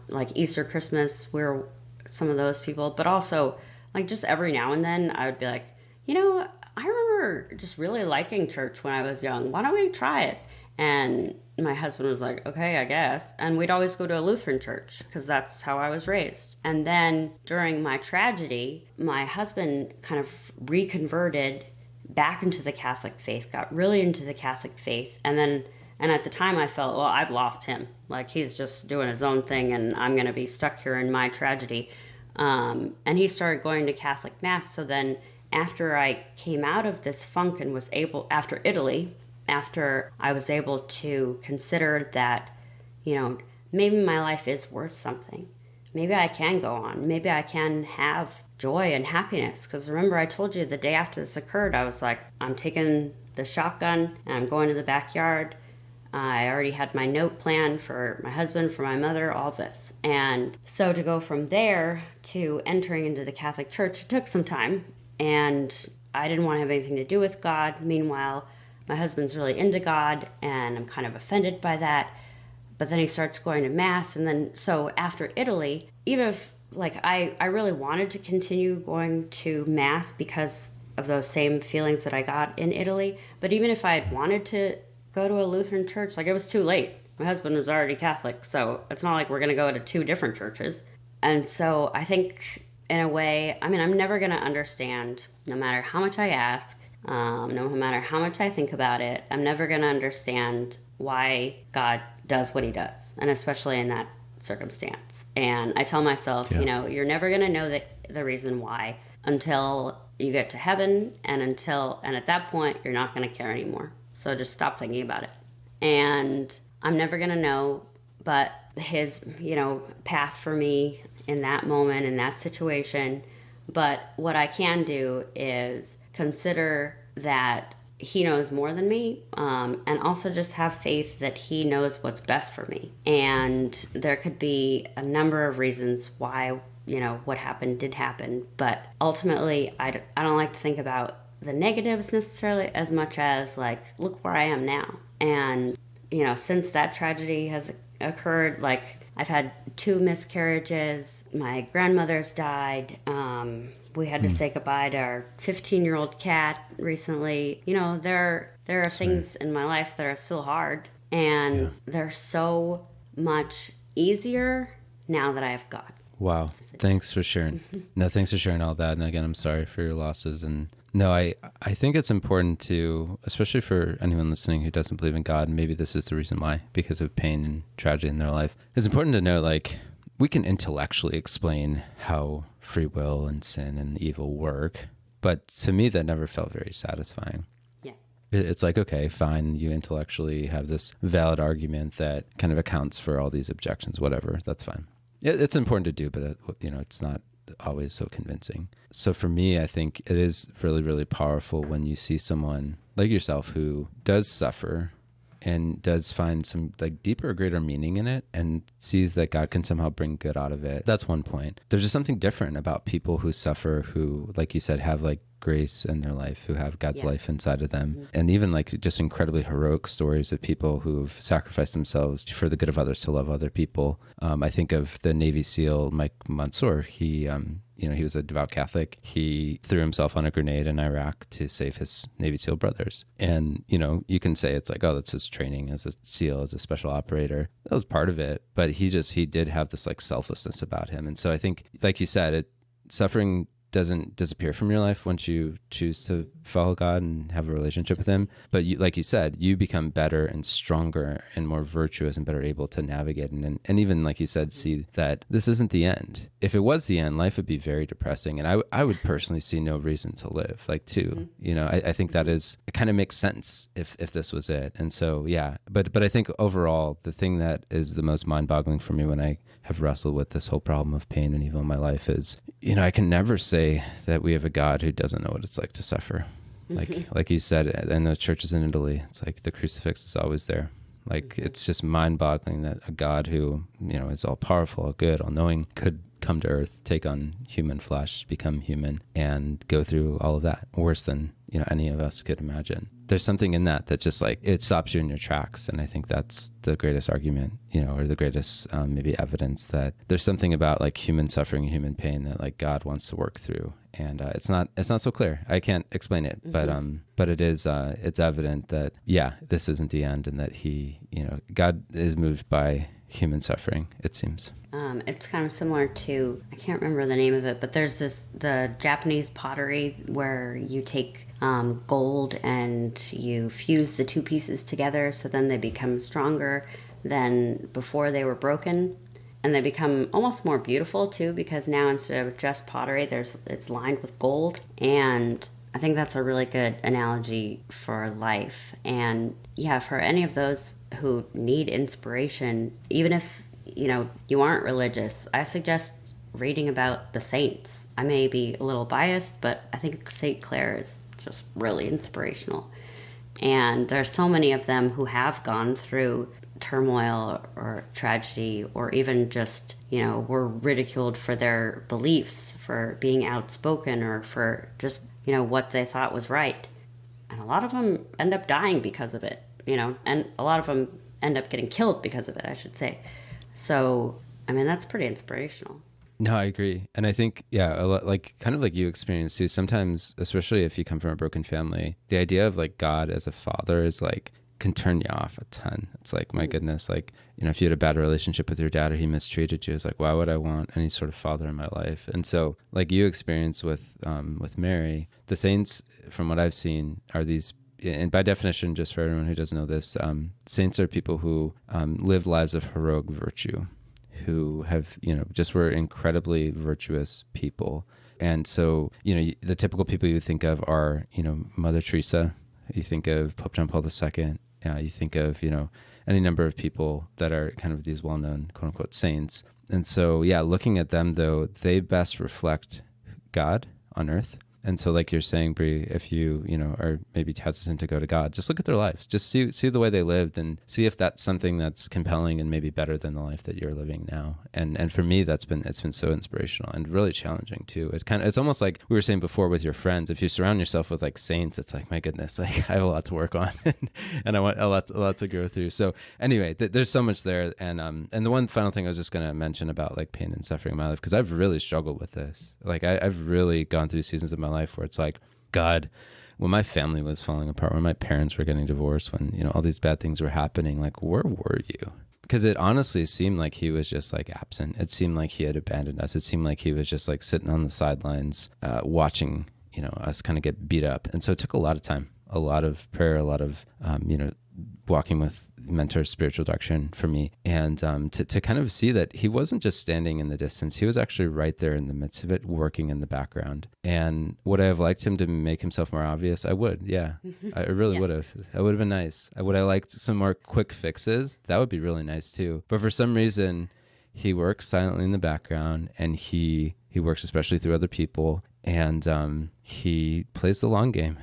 like Easter, Christmas, we were some of those people, but also like just every now and then I would be like, I remember just really liking church when I was young. Why don't we try it? And my husband was like, okay, I guess. And we'd always go to a Lutheran church because that's how I was raised. And then during my tragedy, my husband kind of reconverted back into the Catholic faith, got really into the Catholic faith. And at the time I felt, well, I've lost him. Like he's just doing his own thing and I'm going to be stuck here in my tragedy. And he started going to Catholic Mass. So then after I came out of this funk and was able, after Italy, after I was able to consider that, maybe my life is worth something. Maybe I can go on. Maybe I can have joy and happiness. Because remember, I told you the day after this occurred, I was like, I'm taking the shotgun and I'm going to the backyard. I already had my note planned for my husband, for my mother, all this. And so to go from there to entering into the Catholic Church, it took some time. And I didn't want to have anything to do with God. Meanwhile, my husband's really into God, and I'm kind of offended by that. But then he starts going to Mass. And then, so after Italy, even if, I really wanted to continue going to Mass because of those same feelings that I got in Italy. But even if I had wanted to go to a Lutheran church, it was too late. My husband was already Catholic, so it's not like we're going to go to two different churches. And so I think, in a way, I'm never going to understand, no matter how much I ask, No matter how much I think about it, I'm never going to understand why God does what he does, and especially in that circumstance. And I tell myself, you're never going to know the reason why until you get to heaven, and at that point, you're not going to care anymore. So just stop thinking about it. And I'm never going to know, but his, path for me in that moment, in that situation. But what I can do is consider that he knows more than me, and also just have faith that he knows what's best for me. And there could be a number of reasons why, what happened did happen. But ultimately, I don't like to think about the negatives necessarily as much as like, look where I am now. And, since that tragedy has occurred, like I've had 2 miscarriages, my grandmother's died, we had to say goodbye to our 15-year-old cat recently. There are things in my life that are still hard, and they're so much easier now that I have God. Wow. Thanks for sharing. No, thanks for sharing all that. And again, I'm sorry for your losses. And no, I think it's important to, especially for anyone listening who doesn't believe in God, and maybe this is the reason why, because of pain and tragedy in their life. It's important to know, like, we can intellectually explain how free will and sin and evil work, but to me, that never felt very satisfying. Yeah. It's like, okay, fine, you intellectually have this valid argument that kind of accounts for all these objections, whatever, that's fine. It's important to do, but it's not always so convincing. So for me, I think it is really, really powerful when you see someone like yourself who does suffer and does find some like deeper, greater meaning in it, and sees that God can somehow bring good out of it. That's one point. There's just something different about people who suffer, who, like you said, have like grace in their life, who have God's life inside of them. And even like just incredibly heroic stories of people who've sacrificed themselves for the good of others, to love other people. I think of the Navy SEAL Mike Mansour. He was a devout Catholic. He threw himself on a grenade in Iraq to save his Navy SEAL brothers. And, you can say it's like, oh, that's his training as a SEAL, as a special operator. That was part of it. But he did have this like selflessness about him. And so I think, like you said, suffering doesn't disappear from your life once you choose to follow God and have a relationship with him. But like you said, you become better and stronger and more virtuous and better able to navigate. And even like you said, see that this isn't the end. If it was the end, life would be very depressing. And I would personally see no reason to live, like too. I think that it kind of makes sense if this was it. And so, yeah, but I think overall, the thing that is the most mind-boggling for me when I have wrestled with this whole problem of pain and evil in my life is, I can never say that we have a God who doesn't know what it's like to suffer. Like you said, in the churches in Italy, it's like the crucifix is always there. Like, it's just mind-boggling that a God who, is all powerful, all good, all knowing, could come to earth, take on human flesh, become human, and go through all of that worse than, any of us could imagine. There's something in that just like, it stops you in your tracks. And I think that's the greatest argument, or the greatest maybe evidence that there's something about like human suffering and human pain that like God wants to work through. And it's not so clear. I can't explain it, but it is, it's evident that, this isn't the end, and that God is moved by human suffering, it seems. It's kind of similar to, I can't remember the name of it, but there's the Japanese pottery where you take gold and you fuse the 2 pieces together, so then they become stronger than before they were broken. And they become almost more beautiful too, because now instead of just pottery, it's lined with gold. And I think that's a really good analogy for life. And for any of those who need inspiration, even if you aren't religious, I suggest reading about the saints. I may be a little biased, but I think Saint Clare is just really inspirational. And there's so many of them who have gone through turmoil or tragedy, or even just, were ridiculed for their beliefs, for being outspoken, or for just, what they thought was right. And a lot of them end up dying because of it, and a lot of them end up getting killed because of it, I should say. So, I mean, that's pretty inspirational. No, I agree. And I think, a lot, like kind of like you experienced too, sometimes, especially if you come from a broken family, the idea of like God as a father is like, can turn you off a ton. It's like, my goodness, like, if you had a bad relationship with your dad or he mistreated you, it's like, why would I want any sort of father in my life? And so, like you experienced with Mary, the saints, from what I've seen, are these, and by definition, just for everyone who doesn't know this, saints are people who live lives of heroic virtue, who have, just were incredibly virtuous people. And so, the typical people you think of are, Mother Teresa, you think of Pope John Paul II, you think of, any number of people that are kind of these well-known, quote unquote, saints. And so, yeah, looking at them, though, they best reflect God on earth. And so, like you're saying, Bree, if you, are maybe hesitant to go to God, just look at their lives. Just see the way they lived and see if that's something that's compelling and maybe better than the life that you're living now. And for me, it's been so inspirational and really challenging too. It's almost like we were saying before with your friends. If you surround yourself with like saints, it's like, my goodness, like I have a lot to work on and I want a lot to go through. So anyway, there's so much there. And the one final thing I was just going to mention about like pain and suffering in my life, because I've really struggled with this. Like I've really gone through seasons of my life where it's like, God, when my family was falling apart, when my parents were getting divorced, when, all these bad things were happening, like, where were you? Because it honestly seemed like he was just like absent. It seemed like he had abandoned us. It seemed like he was just like sitting on the sidelines, watching, us kind of get beat up. And so it took a lot of time, a lot of prayer, a lot of, walking with mentors, spiritual direction for me. And to kind of see that he wasn't just standing in the distance. He was actually right there in the midst of it, working in the background. And would I have liked him to make himself more obvious? I would, yeah. I really would have. That would have been nice. Would I liked some more quick fixes? That would be really nice too. But for some reason, he works silently in the background, and he works especially through other people, and he plays the long game.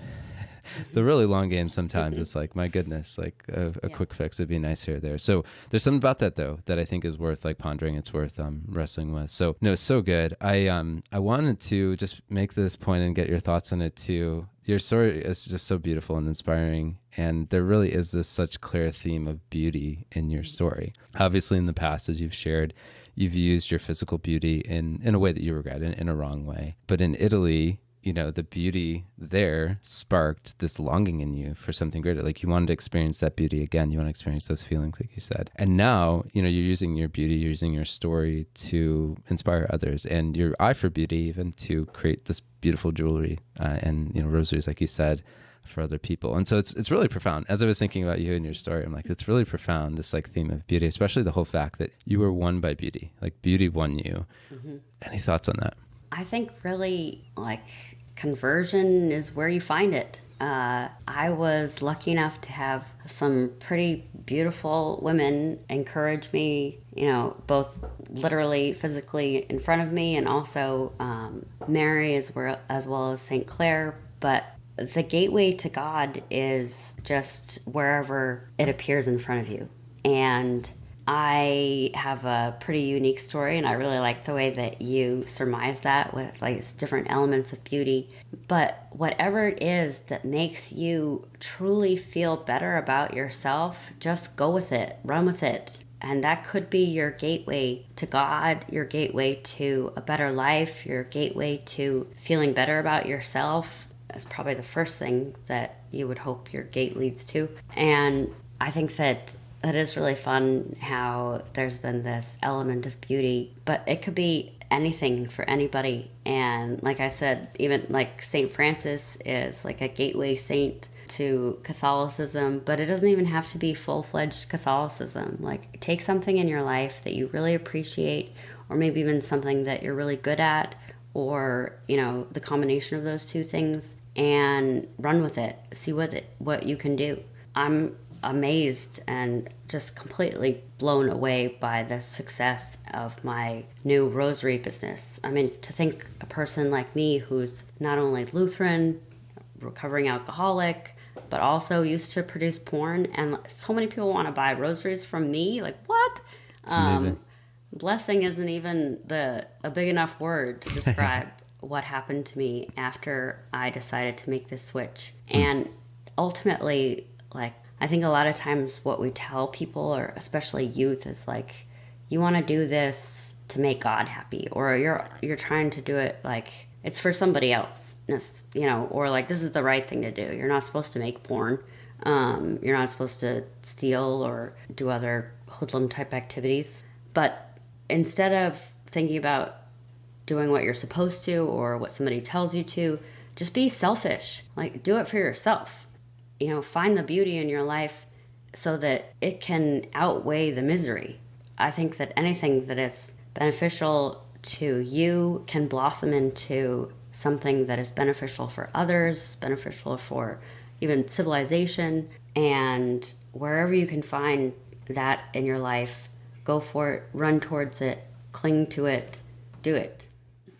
The really long game sometimes. It's like, my goodness, like a quick fix would be nice here or there. So there's something about that though that I think is worth like pondering. It's worth wrestling with. So no, so good. I wanted to just make this point and get your thoughts on it too. Your story is just so beautiful and inspiring, and there really is this such clear theme of beauty in your story. Obviously, in the past, as you've shared, you've used your physical beauty in a way that you regret, in a wrong way. But in Italy, the beauty there sparked this longing in you for something greater. Like you wanted to experience that beauty again. You want to experience those feelings, like you said. And now, you're using your beauty, you're using your story to inspire others, and your eye for beauty even to create this beautiful jewelry and, rosaries, like you said, for other people. And so it's really profound. As I was thinking about you and your story, I'm like, it's really profound, this like theme of beauty, especially the whole fact that you were won by beauty, like beauty won you. Mm-hmm. Any thoughts on that? I think really like conversion is where you find it. I was lucky enough to have some pretty beautiful women encourage me, both literally, physically in front of me, and also Mary as well as St. Clair. But the gateway to God is just wherever it appears in front of you. And I have a pretty unique story, and I really like the way that you surmise that with like different elements of beauty. But whatever it is that makes you truly feel better about yourself, just go with it, run with it. And that could be your gateway to God, your gateway to a better life, your gateway to feeling better about yourself. That's probably the first thing that you would hope your gate leads to. And I think that it is really fun how there's been this element of beauty, but it could be anything for anybody. And like I said, even like St. Francis is like a gateway saint to Catholicism, but it doesn't even have to be full-fledged Catholicism. Like take something in your life that you really appreciate, or maybe even something that you're really good at, or the combination of those two things, and run with it. See what you can do. I'm amazed and just completely blown away by the success of my new rosary business. I mean, to think a person like me who's not only Lutheran, recovering alcoholic, but also used to produce porn, and so many people want to buy rosaries from me. Like, what? It's amazing. Blessing isn't even a big enough word to describe what happened to me after I decided to make this switch. And ultimately, like, I think a lot of times what we tell people, or especially youth, is like, you want to do this to make God happy, or you're trying to do it like it's for somebody else, or like this is the right thing to do. You're not supposed to make porn, You're not supposed to steal or do other hoodlum type activities. But instead of thinking about doing what you're supposed to or what somebody tells you to, just be selfish. Like, do it for yourself. Find the beauty in your life so that it can outweigh the misery. I think that anything that is beneficial to you can blossom into something that is beneficial for others, beneficial for even civilization. And wherever you can find that in your life, go for it, run towards it, cling to it, do it.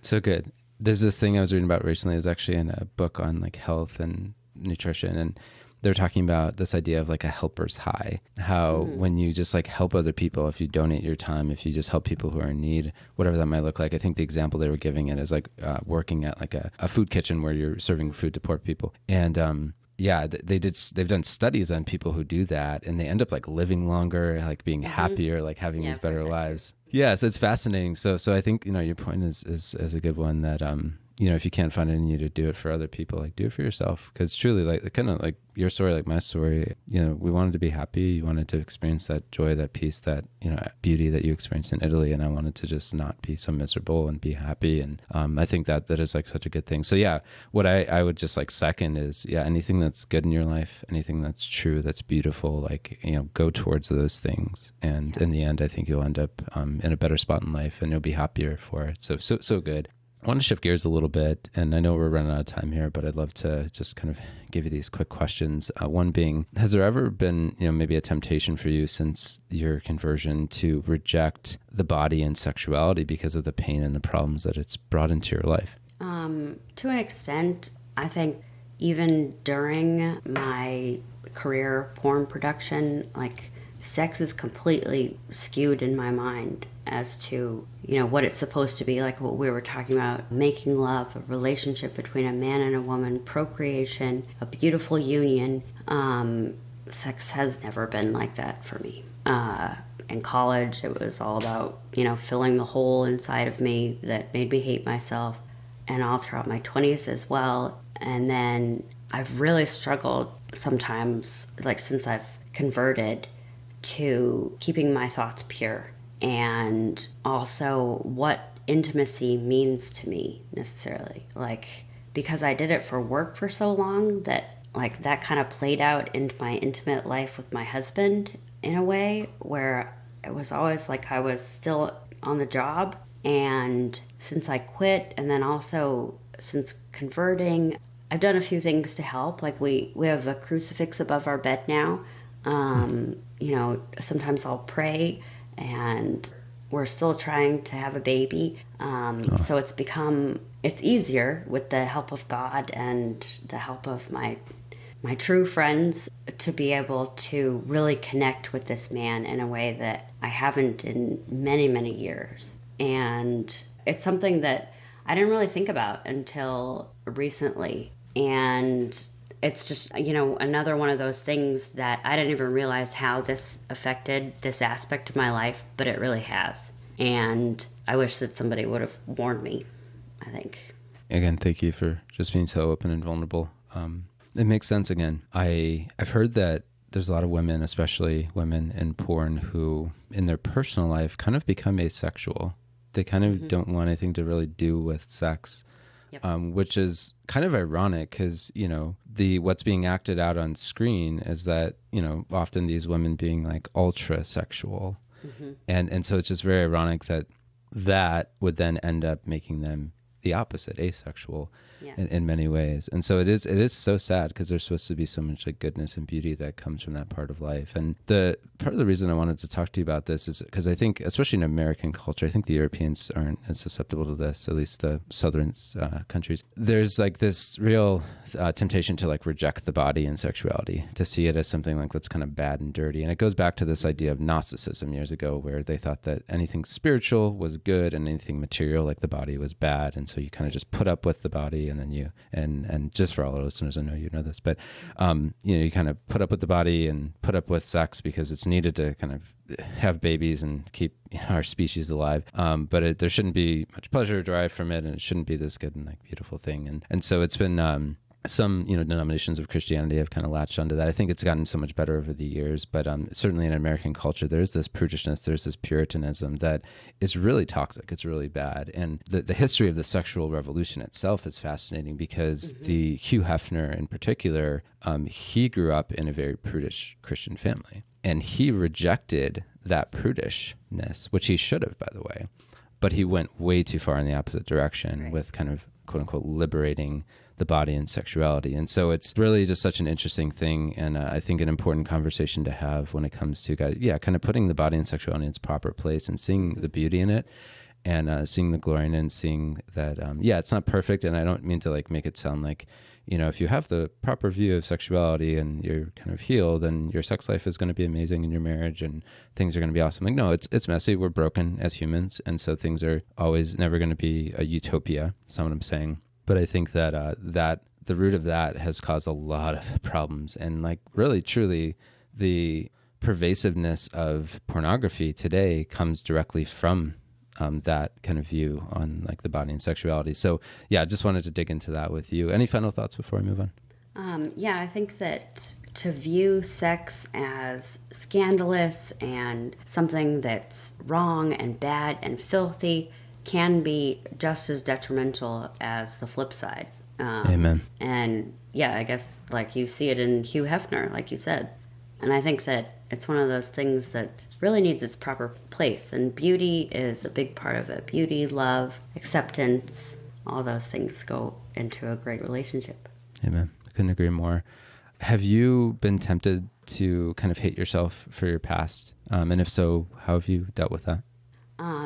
So good. There's this thing I was reading about recently. It was actually in a book on like health and nutrition, and they're talking about this idea of like a helper's high, how when you just like help other people, if you donate your time, if you just help people who are in need, whatever that might look like. I think the example they were giving it is like working at like a food kitchen where you're serving food to poor people. And they've done studies on people who do that, and they end up like living longer, like being happier, like having these better lives. Yeah. So it's fascinating. So I think, your point is a good one, that, if you can't find it in you to do it for other people, like do it for yourself. Because truly, like kind of like your story, like my story, we wanted to be happy. You wanted to experience that joy, that peace, that, beauty that you experienced in Italy. And I wanted to just not be so miserable and be happy. And I think that is like such a good thing. So yeah, what I would just like second is, anything that's good in your life, anything that's true, that's beautiful, like, go towards those things. And in the end, I think you'll end up in a better spot in life, and you'll be happier for it. So good. I want to shift gears a little bit, and I know we're running out of time here, but I'd love to just kind of give you these quick questions. One being, has there ever been, maybe a temptation for you since your conversion to reject the body and sexuality because of the pain and the problems that it's brought into your life? To an extent, I think even during my career porn production, like, sex is completely skewed in my mind as to, what it's supposed to be, like what we were talking about, making love, a relationship between a man and a woman, procreation, a beautiful union. Sex has never been like that for me. In college, it was all about, filling the hole inside of me that made me hate myself, and all throughout my 20s as well. And then I've really struggled sometimes, like since I've converted, to keeping my thoughts pure, and also what intimacy means to me necessarily. Like, because I did it for work for so long, that like that kind of played out into my intimate life with my husband in a way where it was always like I was still on the job. And since I quit, and then also since converting, I've done a few things to help. Like we have a crucifix above our bed now. Sometimes I'll pray, and we're still trying to have a baby. So it's easier with the help of God and the help of my true friends to be able to really connect with this man in a way that I haven't in many, many years. And it's something that I didn't really think about until recently. And it's just, another one of those things that I didn't even realize how this affected this aspect of my life, but it really has. And I wish that somebody would have warned me, I think. Again, thank you for just being so open and vulnerable. It makes sense. Again, I've heard that there's a lot of women, especially women in porn, who in their personal life kind of become asexual. They kind of don't want anything to really do with sex. Yep. Which is kind of ironic because, what's being acted out on screen is that, often these women being like ultra sexual. And so it's just very ironic that would then end up making them the opposite, asexual in many ways. And so it is so sad because there's supposed to be so much like goodness and beauty that comes from that part of life. And the part of the reason I wanted to talk to you about this is because I think, especially in American culture, I think the Europeans aren't as susceptible to this, at least the southern countries. There's like this real temptation to like reject the body and sexuality, to see it as something like that's kind of bad and dirty. And it goes back to this idea of Gnosticism years ago, where they thought that anything spiritual was good and anything material like the body was bad. And so you kind of just put up with the body, and then and just for all our listeners, I know you know this, but you kind of put up with the body and put up with sex because it's needed to kind of have babies and keep our species alive. But there shouldn't be much pleasure derived from it, and it shouldn't be this good and like beautiful thing. And so it's been some, denominations of Christianity have kind of latched onto that. I think it's gotten so much better over the years, but certainly in American culture, there's this prudishness, there's this puritanism that is really toxic. It's really bad. And the history of the sexual revolution itself is fascinating because the Hugh Hefner in particular, he grew up in a very prudish Christian family, and he rejected that prudishness, which he should have, by the way, but he went way too far in the opposite direction with kind of quote unquote liberating the body and sexuality. And so it's really just such an interesting thing, and I think an important conversation to have when it comes to kind of putting the body and sexuality in its proper place and seeing the beauty in it, and seeing the glory in it, and seeing that it's not perfect. And I don't mean to like make it sound like, if you have the proper view of sexuality and you're kind of healed, and your sex life is going to be amazing in your marriage and things are going to be awesome. Like, no, it's messy. We're broken as humans, and so things are always never going to be a utopia. That's not what I'm saying. But I think that that the root of that has caused a lot of problems. And like really, truly, the pervasiveness of pornography today comes directly from that kind of view on like the body and sexuality. So I just wanted to dig into that with you. Any final thoughts before I move on? I think that to view sex as scandalous and something that's wrong and bad and filthy can be just as detrimental as the flip side. Amen. And I guess like you see it in Hugh Hefner, like you said. And I think that it's one of those things that really needs its proper place. And beauty is a big part of it. Beauty, love, acceptance, all those things go into a great relationship. Amen. I couldn't agree more. Have you been tempted to kind of hate yourself for your past? And if so, how have you dealt with that?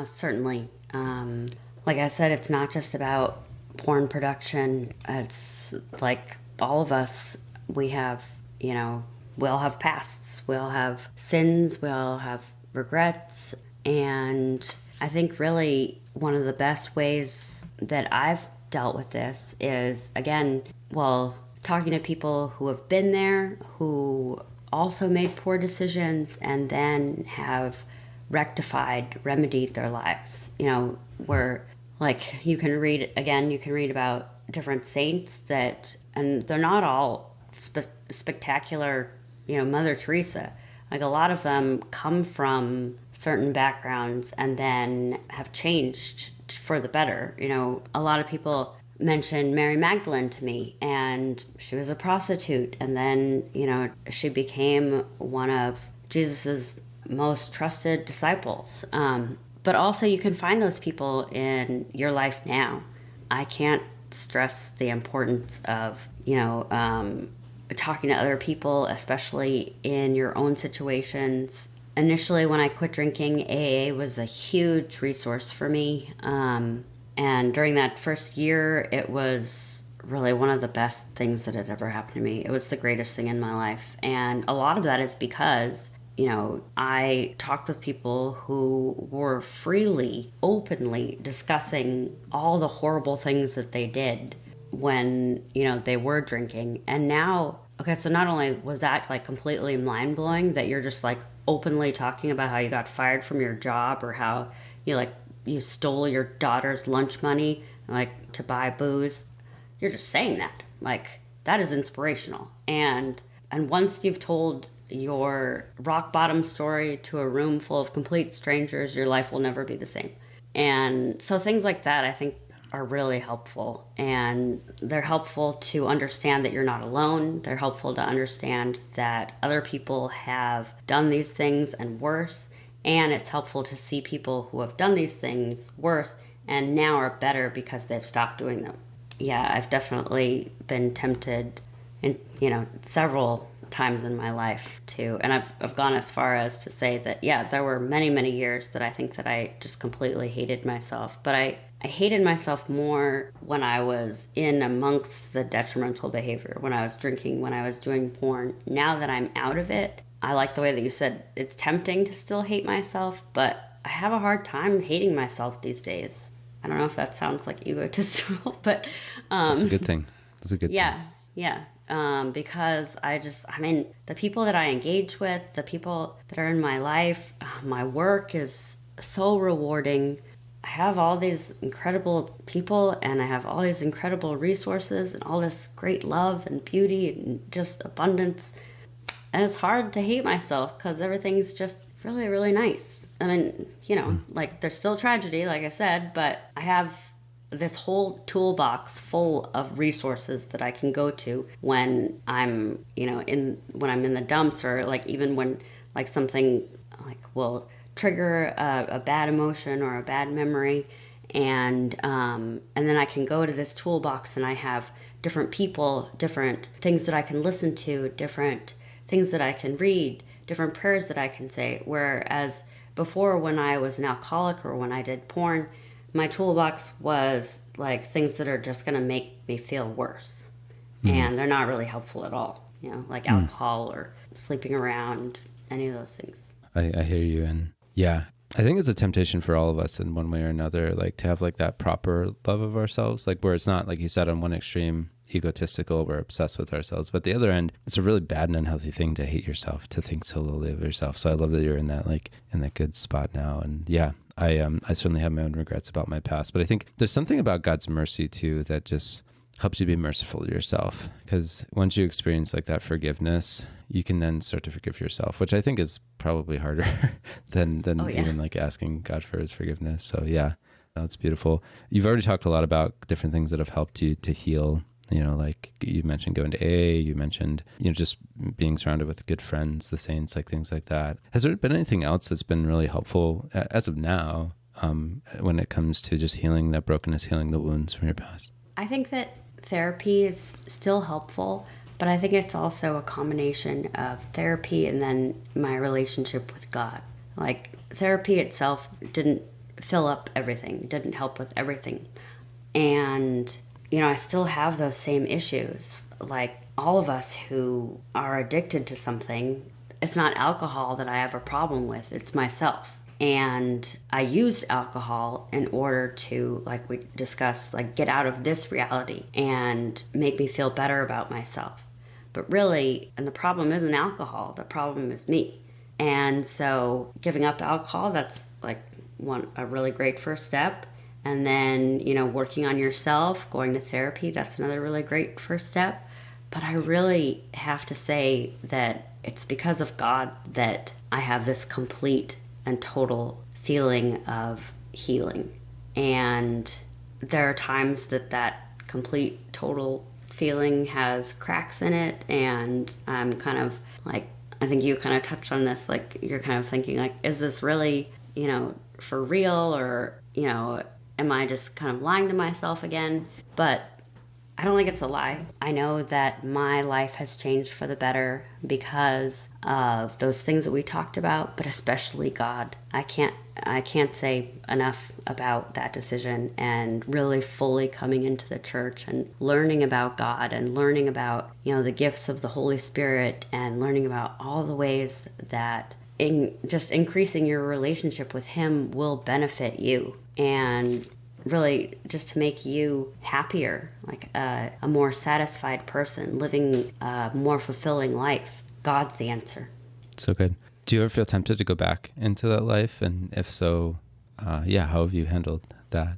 Certainly. Like I said, it's not just about porn production. It's like all of us, we have, we all have pasts. We all have sins. We all have regrets. And I think really one of the best ways that I've dealt with this is, again, talking to people who have been there, who also made poor decisions and then have rectified, remedied their lives. Where like you can read about different saints and they're not all spectacular, Mother Teresa. Like a lot of them come from certain backgrounds and then have changed for the better. A lot of people mention Mary Magdalene to me, and she was a prostitute, and then, she became one of Jesus's most trusted disciples. But also you can find those people in your life now. I can't stress the importance of, talking to other people, especially in your own situations. Initially, when I quit drinking, AA was a huge resource for me. And during that first year, it was really one of the best things that had ever happened to me. It was the greatest thing in my life. And a lot of that is because I talked with people who were freely, openly discussing all the horrible things that they did when, they were drinking. And now, so not only was that like completely mind-blowing that you're just like openly talking about how you got fired from your job or how you stole your daughter's lunch money like to buy booze. You're just saying that. Like that is inspirational. And once you've told your rock bottom story to a room full of complete strangers, your life will never be the same. And so things like that, I think, are really helpful. And they're helpful to understand that you're not alone. They're helpful to understand that other people have done these things and worse. And it's helpful to see people who have done these things worse and now are better because they've stopped doing them. I've definitely been tempted in, several times in my life too. And I've gone as far as to say that, there were many, many years that I think that I just completely hated myself. But I hated myself more when I was in amongst the detrimental behavior, when I was drinking, when I was doing porn. Now that I'm out of it, I like the way that you said it's tempting to still hate myself, but I have a hard time hating myself these days. I don't know if that sounds like egotistical, but that's a good thing. That's a good thing. Yeah. Because the people that I engage with, the people that are in my life, my work is so rewarding. I have all these incredible people and I have all these incredible resources and all this great love and beauty and just abundance. And it's hard to hate myself because everything's just really, really nice. I mean, like there's still tragedy, like I said, but I have this whole toolbox full of resources that I can go to when I'm, when I'm in the dumps, or like even when like something like will trigger a bad emotion or a bad memory, and then I can go to this toolbox and I have different people, different things that I can listen to, different things that I can read, different prayers that I can say. Whereas before, when I was an alcoholic or when I did porn, my toolbox was like things that are just going to make me feel worse. And they're not really helpful at all, like alcohol or sleeping around, any of those things. I hear you. And yeah, I think it's a temptation for all of us in one way or another, like to have like that proper love of ourselves, like where it's not, like you said, on one extreme, egotistical, we're obsessed with ourselves, but the other end, it's a really bad and unhealthy thing to hate yourself, to think so lowly of yourself. So I love that you're in that, like in that good spot now. And yeah, I certainly have my own regrets about my past, but I think there's something about God's mercy too that just helps you be merciful to yourself, because once you experience like that forgiveness, you can then start to forgive yourself, which I think is probably harder than even like asking God for his forgiveness. So yeah, that's beautiful. You've already talked a lot about different things that have helped you to heal. Like you mentioned going to AA, you mentioned, just being surrounded with good friends, the saints, like things like that. Has there been anything else that's been really helpful as of now when it comes to just healing that brokenness, healing the wounds from your past? I think that therapy is still helpful, but I think it's also a combination of therapy and then my relationship with God. Like therapy itself didn't fill up everything, didn't help with everything. And I still have those same issues. Like all of us who are addicted to something, it's not alcohol that I have a problem with, it's myself. And I used alcohol in order to, like we discussed, like get out of this reality and make me feel better about myself. But really, and the problem isn't alcohol, the problem is me. And so giving up alcohol, that's like a really great first step. And then, working on yourself, going to therapy, that's another really great first step. But I really have to say that it's because of God that I have this complete and total feeling of healing. And there are times that complete, total feeling has cracks in it. And I'm kind of like, I think you kind of touched on this, like you're kind of thinking like, is this really, for real? Or, am I just kind of lying to myself again? But I don't think it's a lie. I know that my life has changed for the better because of those things that we talked about, but especially God. I can't say enough about that decision, and really fully coming into the church and learning about God and learning about, the gifts of the Holy Spirit, and learning about all the ways that just increasing your relationship with him will benefit you, and really just to make you happier, like a more satisfied person, living a more fulfilling life. God's the answer. So good. Do you ever feel tempted to go back into that life? And if so, how have you handled that?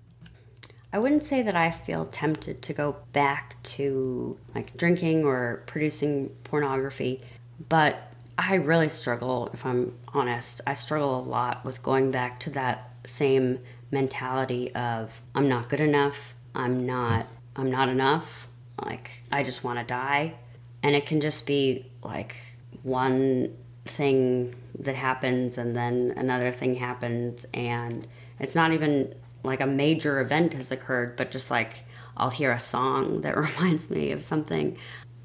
I wouldn't say that I feel tempted to go back to like drinking or producing pornography, but I really struggle, if I'm honest. I struggle a lot with going back to that same mentality of I'm not good enough, I'm not enough, like I just want to die. And it can just be like one thing that happens and then another thing happens, and it's not even like a major event has occurred, but just like I'll hear a song that reminds me of something,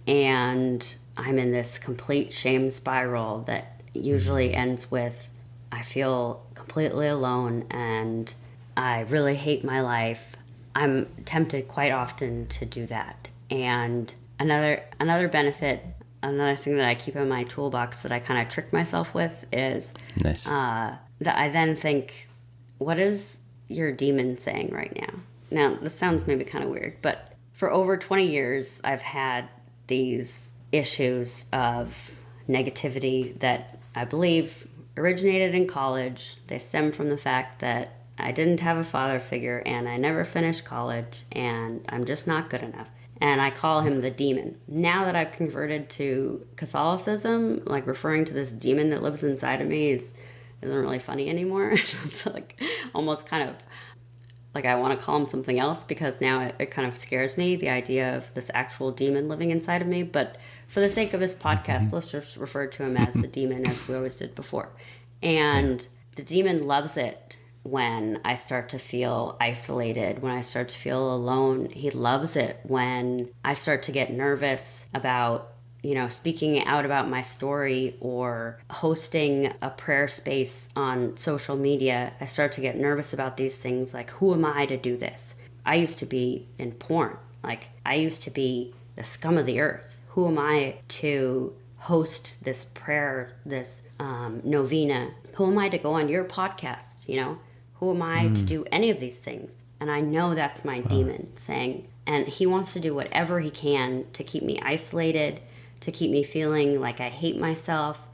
and I'm in this complete shame spiral that usually ends with I feel completely alone and I really hate my life. I'm tempted quite often to do that. And another benefit, another thing that I keep in my toolbox that I kind of trick myself with is Nice. That I then think, what is your demon saying right now? Now, this sounds maybe kind of weird, but for over 20 years, I've had these issues of negativity that I believe originated in college. They stem from the fact that I didn't have a father figure, and I never finished college, and I'm just not good enough. And I call him the demon. Now that I've converted to Catholicism, like referring to this demon that lives inside of me isn't really funny anymore. It's like almost kind of like I want to call him something else, because now it kind of scares me, the idea of this actual demon living inside of me. But for the sake of this podcast, let's just refer to him as the demon, as we always did before. And the demon loves it when I start to feel isolated, when I start to feel alone. He loves it when I start to get nervous about, speaking out about my story or hosting a prayer space on social media. I start to get nervous about these things, like, who am I to do this? I used to be in porn. Like, I used to be the scum of the earth. Who am I to host this prayer, this novena? Who am I to go on your podcast? Who am I to do any of these things? And I know that's my demon saying, and he wants to do whatever he can to keep me isolated, to keep me feeling like I hate myself,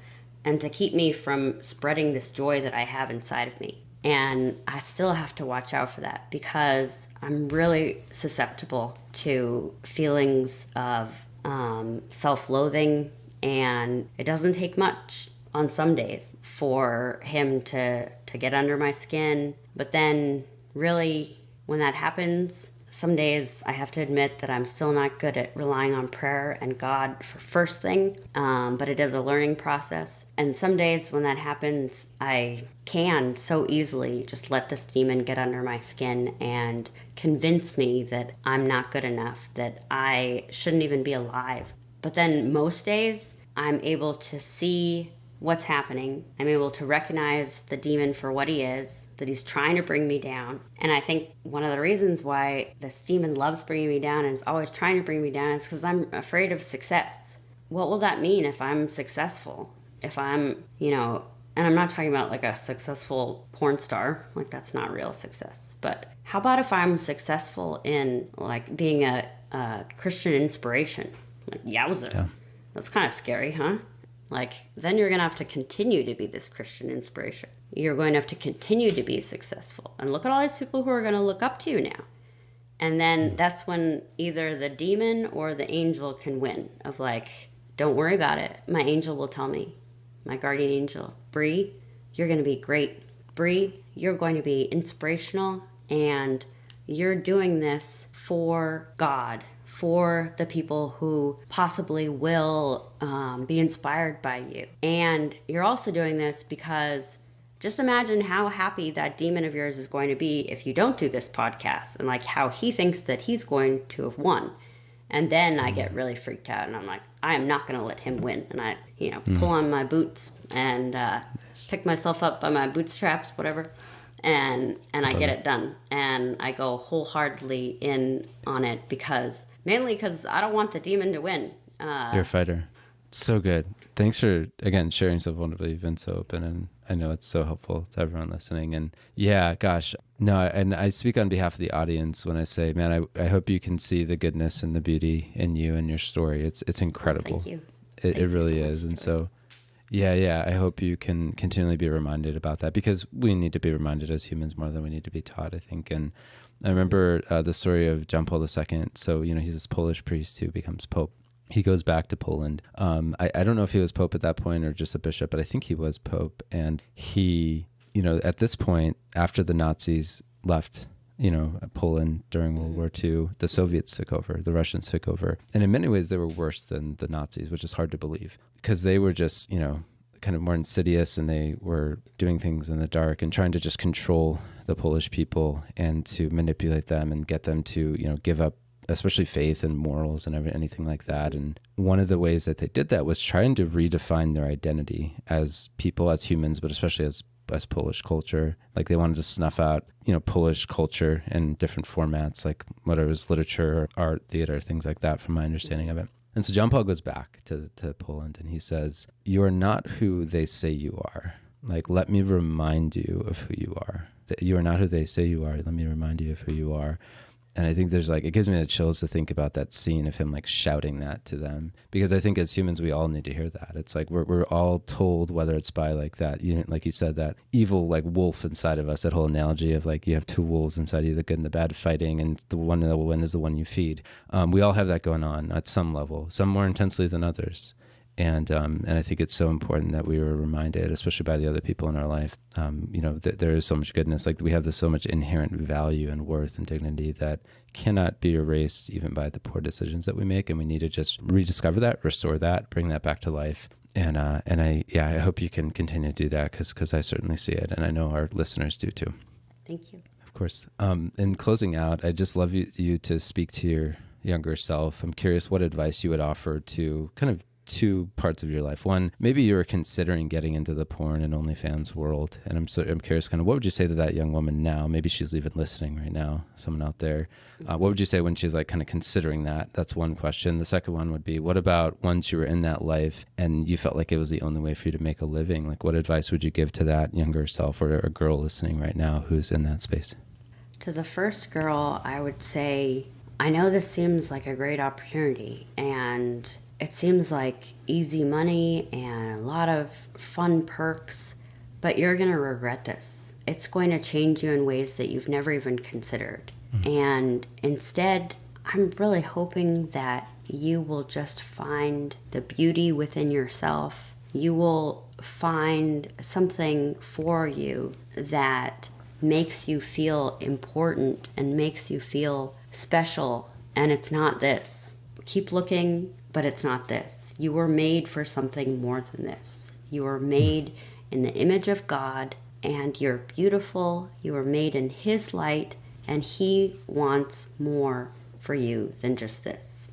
and to keep me from spreading this joy that I have inside of me. And I still have to watch out for that, because I'm really susceptible to feelings of self-loathing, and it doesn't take much on some days for him to get under my skin. But then really, when that happens, some days I have to admit that I'm still not good at relying on prayer and God for first thing, but it is a learning process. And some days when that happens, I can so easily just let this demon get under my skin and convince me that I'm not good enough, that I shouldn't even be alive. But then most days, I'm able to see what's happening. I'm able to recognize the demon for what he is, that he's trying to bring me down. And I think one of the reasons why this demon loves bringing me down and is always trying to bring me down is because I'm afraid of success. What will that mean if I'm successful? If I'm, and I'm not talking about like a successful porn star, like that's not real success. But how about if I'm successful in like being a Christian inspiration? Like, yowza. Yeah. That's kind of scary, huh? Like, then you're going to have to continue to be this Christian inspiration. You're going to have to continue to be successful. And look at all these people who are going to look up to you now. And then that's when either the demon or the angel can win. Of like, don't worry about it. My angel will tell me. My guardian angel. Bree, you're going to be great. Bree, you're going to be inspirational. And you're doing this for God, for the people who possibly will be inspired by you. And you're also doing this because just imagine how happy that demon of yours is going to be if you don't do this podcast, and like how he thinks that he's going to have won. And then I get really freaked out, and I'm like, I am not going to let him win. And I, pull on my boots and pick myself up by my bootstraps, whatever. And I get it done. And I go wholeheartedly in on it mainly because I don't want the demon to win. You're a fighter. So good. Thanks for, again, sharing so vulnerably. You've been so open, and I know it's so helpful to everyone listening. And yeah, gosh, no, and I speak on behalf of the audience when I say, man, I hope you can see the goodness and the beauty in you and your story. It's incredible. Thank you. It really is. And so, yeah, I hope you can continually be reminded about that, because we need to be reminded as humans more than we need to be taught, I think. And I remember the story of John Paul II. So, he's this Polish priest who becomes Pope. He goes back to Poland. I don't know if he was Pope at that point or just a bishop, but I think he was Pope. And he, at this point, after the Nazis left, Poland during World War II, the Soviets took over, the Russians took over. And in many ways, they were worse than the Nazis, which is hard to believe, because they were just, kind of more insidious, and they were doing things in the dark and trying to just control the Polish people and to manipulate them and get them to, give up, especially faith and morals and anything like that. And one of the ways that they did that was trying to redefine their identity as people, as humans, but especially as Polish culture. Like, they wanted to snuff out, Polish culture in different formats, like whether it was literature, art, theater, things like that, from my understanding of it. And so John Paul goes back to Poland, and he says, "You are not who they say you are. Like, let me remind you of who you are. You are not who they say you are. Let me remind you of who you are." And I think there's like, it gives me the chills to think about that scene of him like shouting that to them, because I think as humans, we all need to hear that. It's like, we're all told, whether it's by like that, you know, like you said, that evil like wolf inside of us, that whole analogy of like, you have two wolves inside you, the good and the bad fighting, and the one that will win is the one you feed. We all have that going on at some level, some more intensely than others. And I think it's so important that we were reminded, especially by the other people in our life, you know, that there is so much goodness. Like we have this so much inherent value and worth and dignity that cannot be erased even by the poor decisions that we make. And we need to just rediscover that, restore that, bring that back to life. And I hope you can continue to do that, because I certainly see it. And I know our listeners do too. Thank you. Of course. In closing out, I just love you to speak to your younger self. I'm curious what advice you would offer to kind of two parts of your life. One, maybe you were considering getting into the porn and OnlyFans world, and I'm curious, kind of, what would you say to that young woman now? Maybe she's even listening right now, someone out there. What would you say when she's like kind of considering that? That's one question. The second one would be, what about once you were in that life and you felt like it was the only way for you to make a living? Like, what advice would you give to that younger self, or a girl listening right now who's in that space? To the first girl, I would say, I know this seems like a great opportunity, and it seems like easy money and a lot of fun perks, but you're going to regret this. It's going to change you in ways that you've never even considered. And instead, I'm really hoping that you will just find the beauty within yourself. You will find something for you that makes you feel important and makes you feel special. And it's not this. Keep looking, but it's not this. You were made for something more than this. You were made in the image of God, and you're beautiful. You were made in His light, and He wants more for you than just this.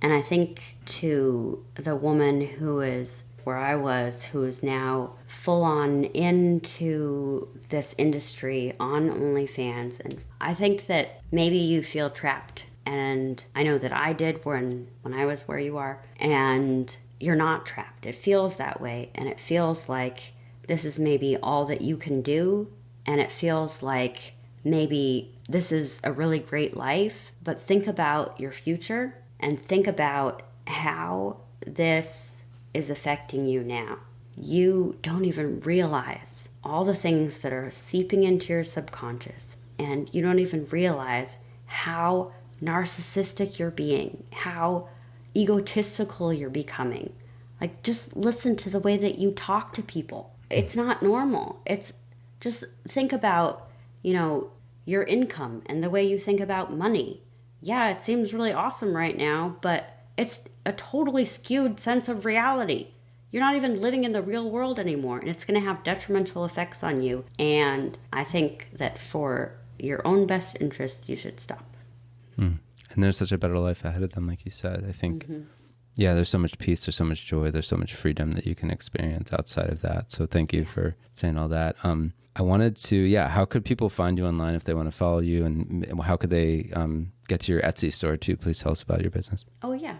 And I think to the woman who is where I was, who is now full on into this industry on OnlyFans, and I think that maybe you feel trapped. And I know that I did when I was where you are, and you're not trapped. It feels that way, and it feels like this is maybe all that you can do, and it feels like maybe this is a really great life, but think about your future and think about how this is affecting you now. You don't even realize all the things that are seeping into your subconscious, and you don't even realize how narcissistic you're being, how egotistical you're becoming. Like, just listen to the way that you talk to people. It's not normal. It's just think about, you know, your income and the way you think about money. Yeah, it seems really awesome right now, but it's a totally skewed sense of reality. You're not even living in the real world anymore, and it's going to have detrimental effects on you. And I think that for your own best interest, you should stop. And there's such a better life ahead of them, like you said. I think, yeah, there's so much peace, there's so much joy, there's so much freedom that you can experience outside of that. So thank you for saying all that. I wanted to, how could people find you online if they want to follow you, and how could they get to your Etsy store too? Please tell us about your business. Oh, yeah.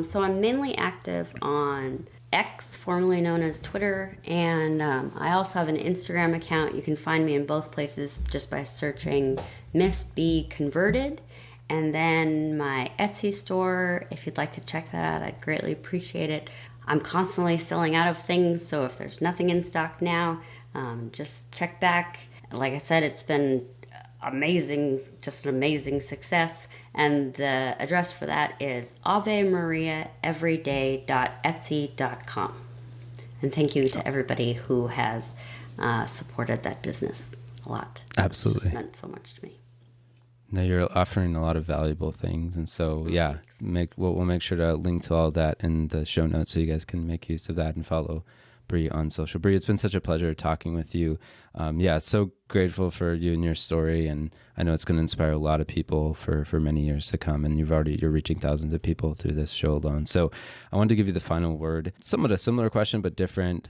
So I'm mainly active on X, formerly known as Twitter, and I also have an Instagram account. You can find me in both places just by searching Miss B Converted. And then my Etsy store, if you'd like to check that out, I'd greatly appreciate it. I'm constantly selling out of things, so if there's nothing in stock now, just check back. Like I said, it's been amazing, just an amazing success. And the address for that is avemariaeveryday.etsy.com. And thank you to everybody who has supported that business a lot. Absolutely. It's just meant so much to me. Now you're offering a lot of valuable things, and so we'll make sure to link to all that in the show notes so you guys can make use of that and follow Bree on social. Bree, it's been such a pleasure talking with you. So grateful for you and your story, and I know it's going to inspire a lot of people for many years to come, and you're reaching thousands of people through this show alone. So I wanted to give you the final word. Somewhat a similar question, but different.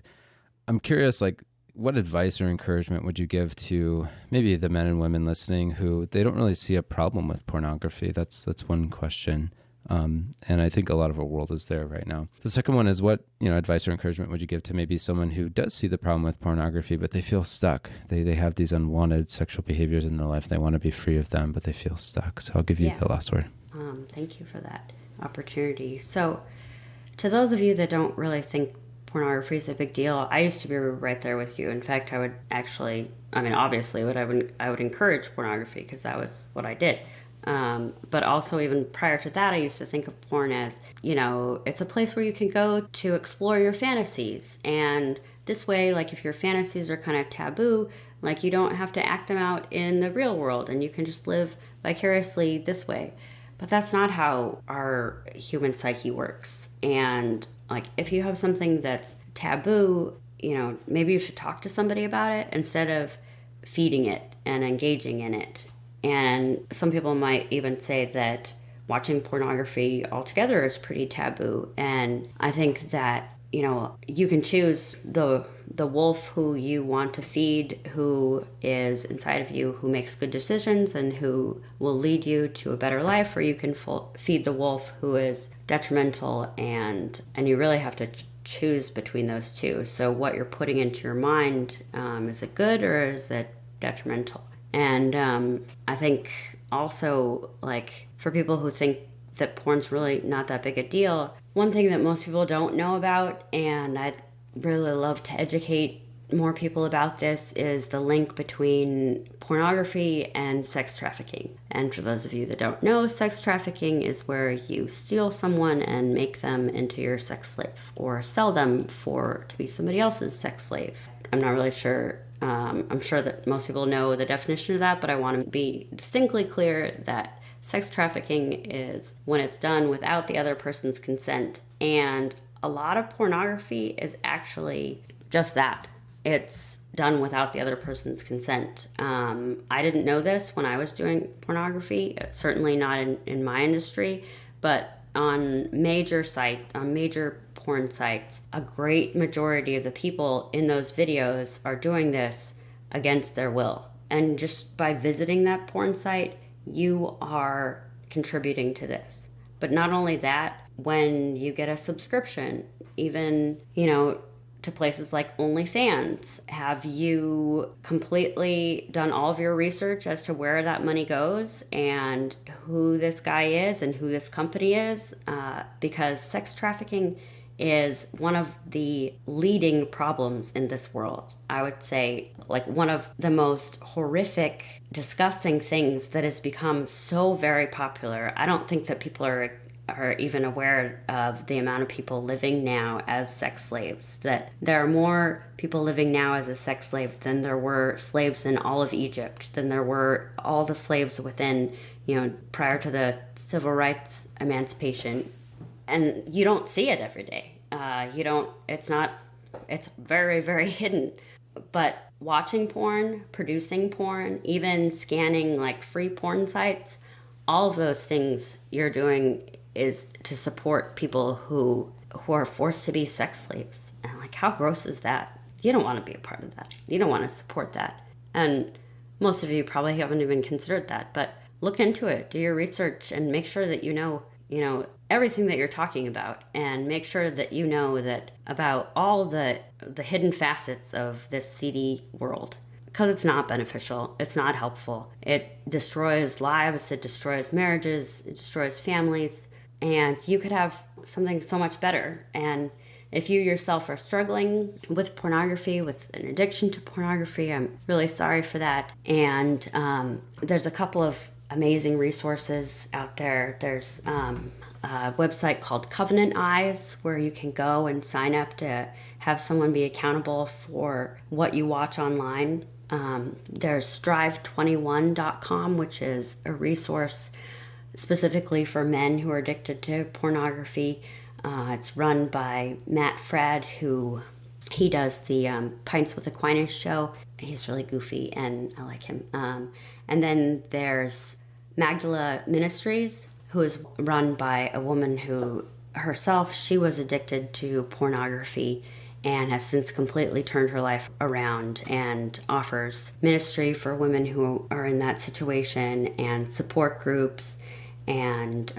I'm curious, like, what advice or encouragement would you give to maybe the men and women listening who they don't really see a problem with pornography? That's one question. And I think a lot of our world is there right now. The second one is, what advice or encouragement would you give to maybe someone who does see the problem with pornography, but they feel stuck? They have these unwanted sexual behaviors in their life. They want to be free of them, but they feel stuck. So I'll give you the last word. Thank you for that opportunity. So to those of you that don't really think pornography is a big deal, I used to be right there with you. In fact, I would actually, obviously, I would encourage pornography because that was what I did. But also even prior to that, I used to think of porn as, it's a place where you can go to explore your fantasies. And this way, like if your fantasies are kind of taboo, like you don't have to act them out in the real world and you can just live vicariously this way. But that's not how our human psyche works. And like if you have something that's taboo, maybe you should talk to somebody about it instead of feeding it and engaging in it. And some people might even say that watching pornography altogether is pretty taboo. And I think that, you can choose the wolf who you want to feed, who is inside of you, who makes good decisions and who will lead you to a better life, or you can feed the wolf who is detrimental, and you really have to choose between those two. So what you're putting into your mind, is it good or is it detrimental? And I think also, like, for people who think that porn's really not that big a deal, one thing that most people don't know about, and I'd really love to educate more people about this, is the link between pornography and sex trafficking. And for those of you that don't know, sex trafficking is where you steal someone and make them into your sex slave, or sell them to be somebody else's sex slave. I'm not really sure. I'm sure that most people know the definition of that, but I want to be distinctly clear that sex trafficking is when it's done without the other person's consent. And a lot of pornography is actually just that. It's done without the other person's consent. I didn't know this when I was doing pornography, certainly not in my industry, but on major porn sites, a great majority of the people in those videos are doing this against their will. And just by visiting that porn site, you are contributing to this. But not only that, when you get a subscription, even, to places like OnlyFans, have you completely done all of your research as to where that money goes and who this guy is and who this company is? Because sex trafficking is one of the leading problems in this world. I would say, like, one of the most horrific, disgusting things that has become so very popular. I don't think that people are even aware of the amount of people living now as sex slaves. That there are more people living now as a sex slave than there were slaves in all of Egypt, than there were all the slaves within, prior to the civil rights emancipation. And you don't see it every day. It's very, very hidden. But watching porn, producing porn, even scanning like free porn sites, all of those things you're doing is to support people who are forced to be sex slaves. And like, how gross is that? You don't want to be a part of that. You don't want to support that. And most of you probably haven't even considered that, but look into it, do your research, and make sure that you know everything that you're talking about, and make sure that you know that about all the hidden facets of this seedy world. Because it's not beneficial, it's not helpful. It destroys lives, it destroys marriages, it destroys families, and you could have something so much better. And if you yourself are struggling with pornography, with an addiction to pornography, I'm really sorry for that. And there's a couple of amazing resources out there. There's a website called Covenant Eyes, where you can go and sign up to have someone be accountable for what you watch online. There's strive21.com, which is a resource specifically for men who are addicted to pornography. It's run by Matt Fradd, he does the Pints with Aquinas show. He's really goofy and I like him. And then there's Magdala Ministries, who is run by a woman who herself, she was addicted to pornography and has since completely turned her life around and offers ministry for women who are in that situation and support groups. and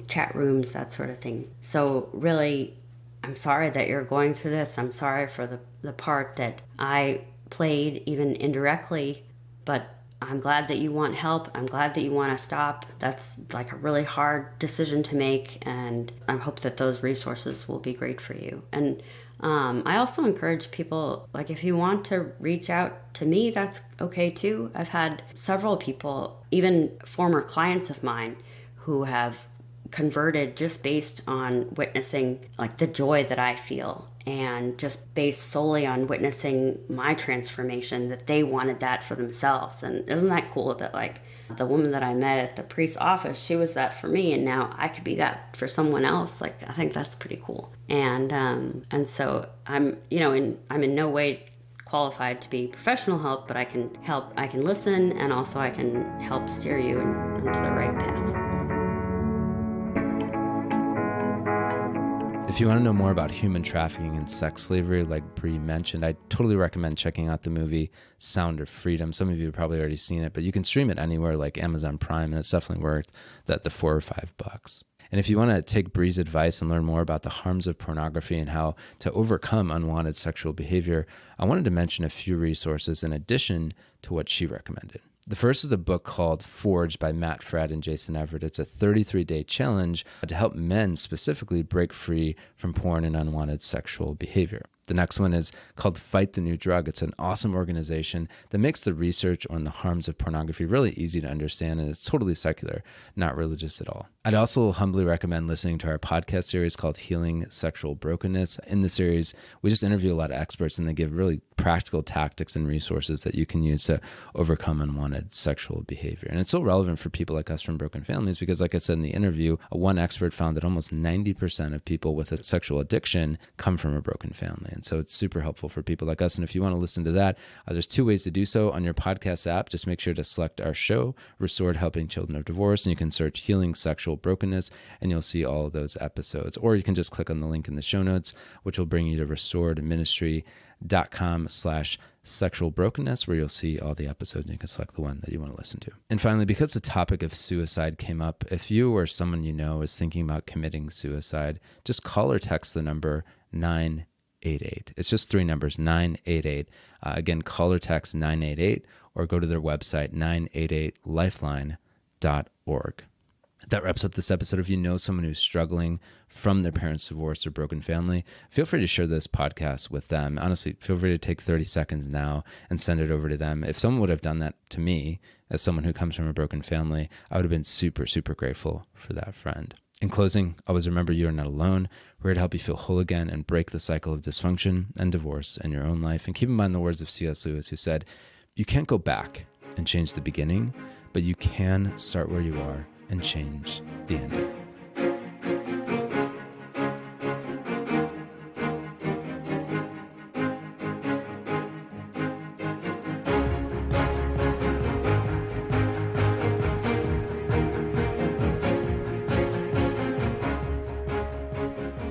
chat rooms, that sort of thing. So really, I'm sorry that you're going through this. I'm sorry for the part that I played, even indirectly, but I'm glad that you want help. I'm glad that you want to stop. That's like a really hard decision to make, and I hope that those resources will be great for you. And I also encourage people, like, if you want to reach out to me, that's okay too. I've had several people, even former clients of mine, who have converted just based on witnessing like the joy that I feel, and just based solely on witnessing my transformation, that they wanted that for themselves. And isn't that cool that like the woman that I met at the priest's office, she was that for me, and now I could be that for someone else. Like, I think that's pretty cool. And so I'm in no way qualified to be professional help, but I can help. I can listen, and also I can help steer you into the right path. If you want to know more about human trafficking and sex slavery, like Bree mentioned, I totally recommend checking out the movie Sound of Freedom. Some of you have probably already seen it, but you can stream it anywhere like Amazon Prime, and it's definitely worth the $4 or $5. And if you want to take Bree's advice and learn more about the harms of pornography and how to overcome unwanted sexual behavior, I wanted to mention a few resources in addition to what she recommended. The first is a book called Forged by Matt Fradd and Jason Everett. It's a 33-day challenge to help men specifically break free from porn and unwanted sexual behavior. The next one is called Fight the New Drug. It's an awesome organization that makes the research on the harms of pornography really easy to understand, and it's totally secular, not religious at all. I'd also humbly recommend listening to our podcast series called Healing Sexual Brokenness. In the series, we just interview a lot of experts, and they give really practical tactics and resources that you can use to overcome unwanted sexual behavior. And it's so relevant for people like us from broken families because, like I said in the interview, one expert found that almost 90% of people with a sexual addiction come from a broken family. And so it's super helpful for people like us. And if you want to listen to that, there's two ways to do so. On your podcast app, just make sure to select our show, Restored Helping Children of Divorce, and you can search Healing Sexual Brokenness, and you'll see all of those episodes. Or you can just click on the link in the show notes, which will bring you to restoredministry.com/sexual brokenness, where you'll see all the episodes and you can select the one that you want to listen to. And finally, because the topic of suicide came up, if you or someone you know is thinking about committing suicide, just call or text the number 988. It's just 3 numbers, 988. Again, call or text 988 or go to their website, 988lifeline.org. That wraps up this episode. If you know someone who's struggling from their parents' divorce or broken family, feel free to share this podcast with them. Honestly, feel free to take 30 seconds now and send it over to them. If someone would have done that to me, as someone who comes from a broken family, I would have been super, super grateful for that friend. In closing, always remember you are not alone. We're here to help you feel whole again and break the cycle of dysfunction and divorce in your own life. And keep in mind the words of C.S. Lewis, who said, "You can't go back and change the beginning, but you can start where you are and change the ending."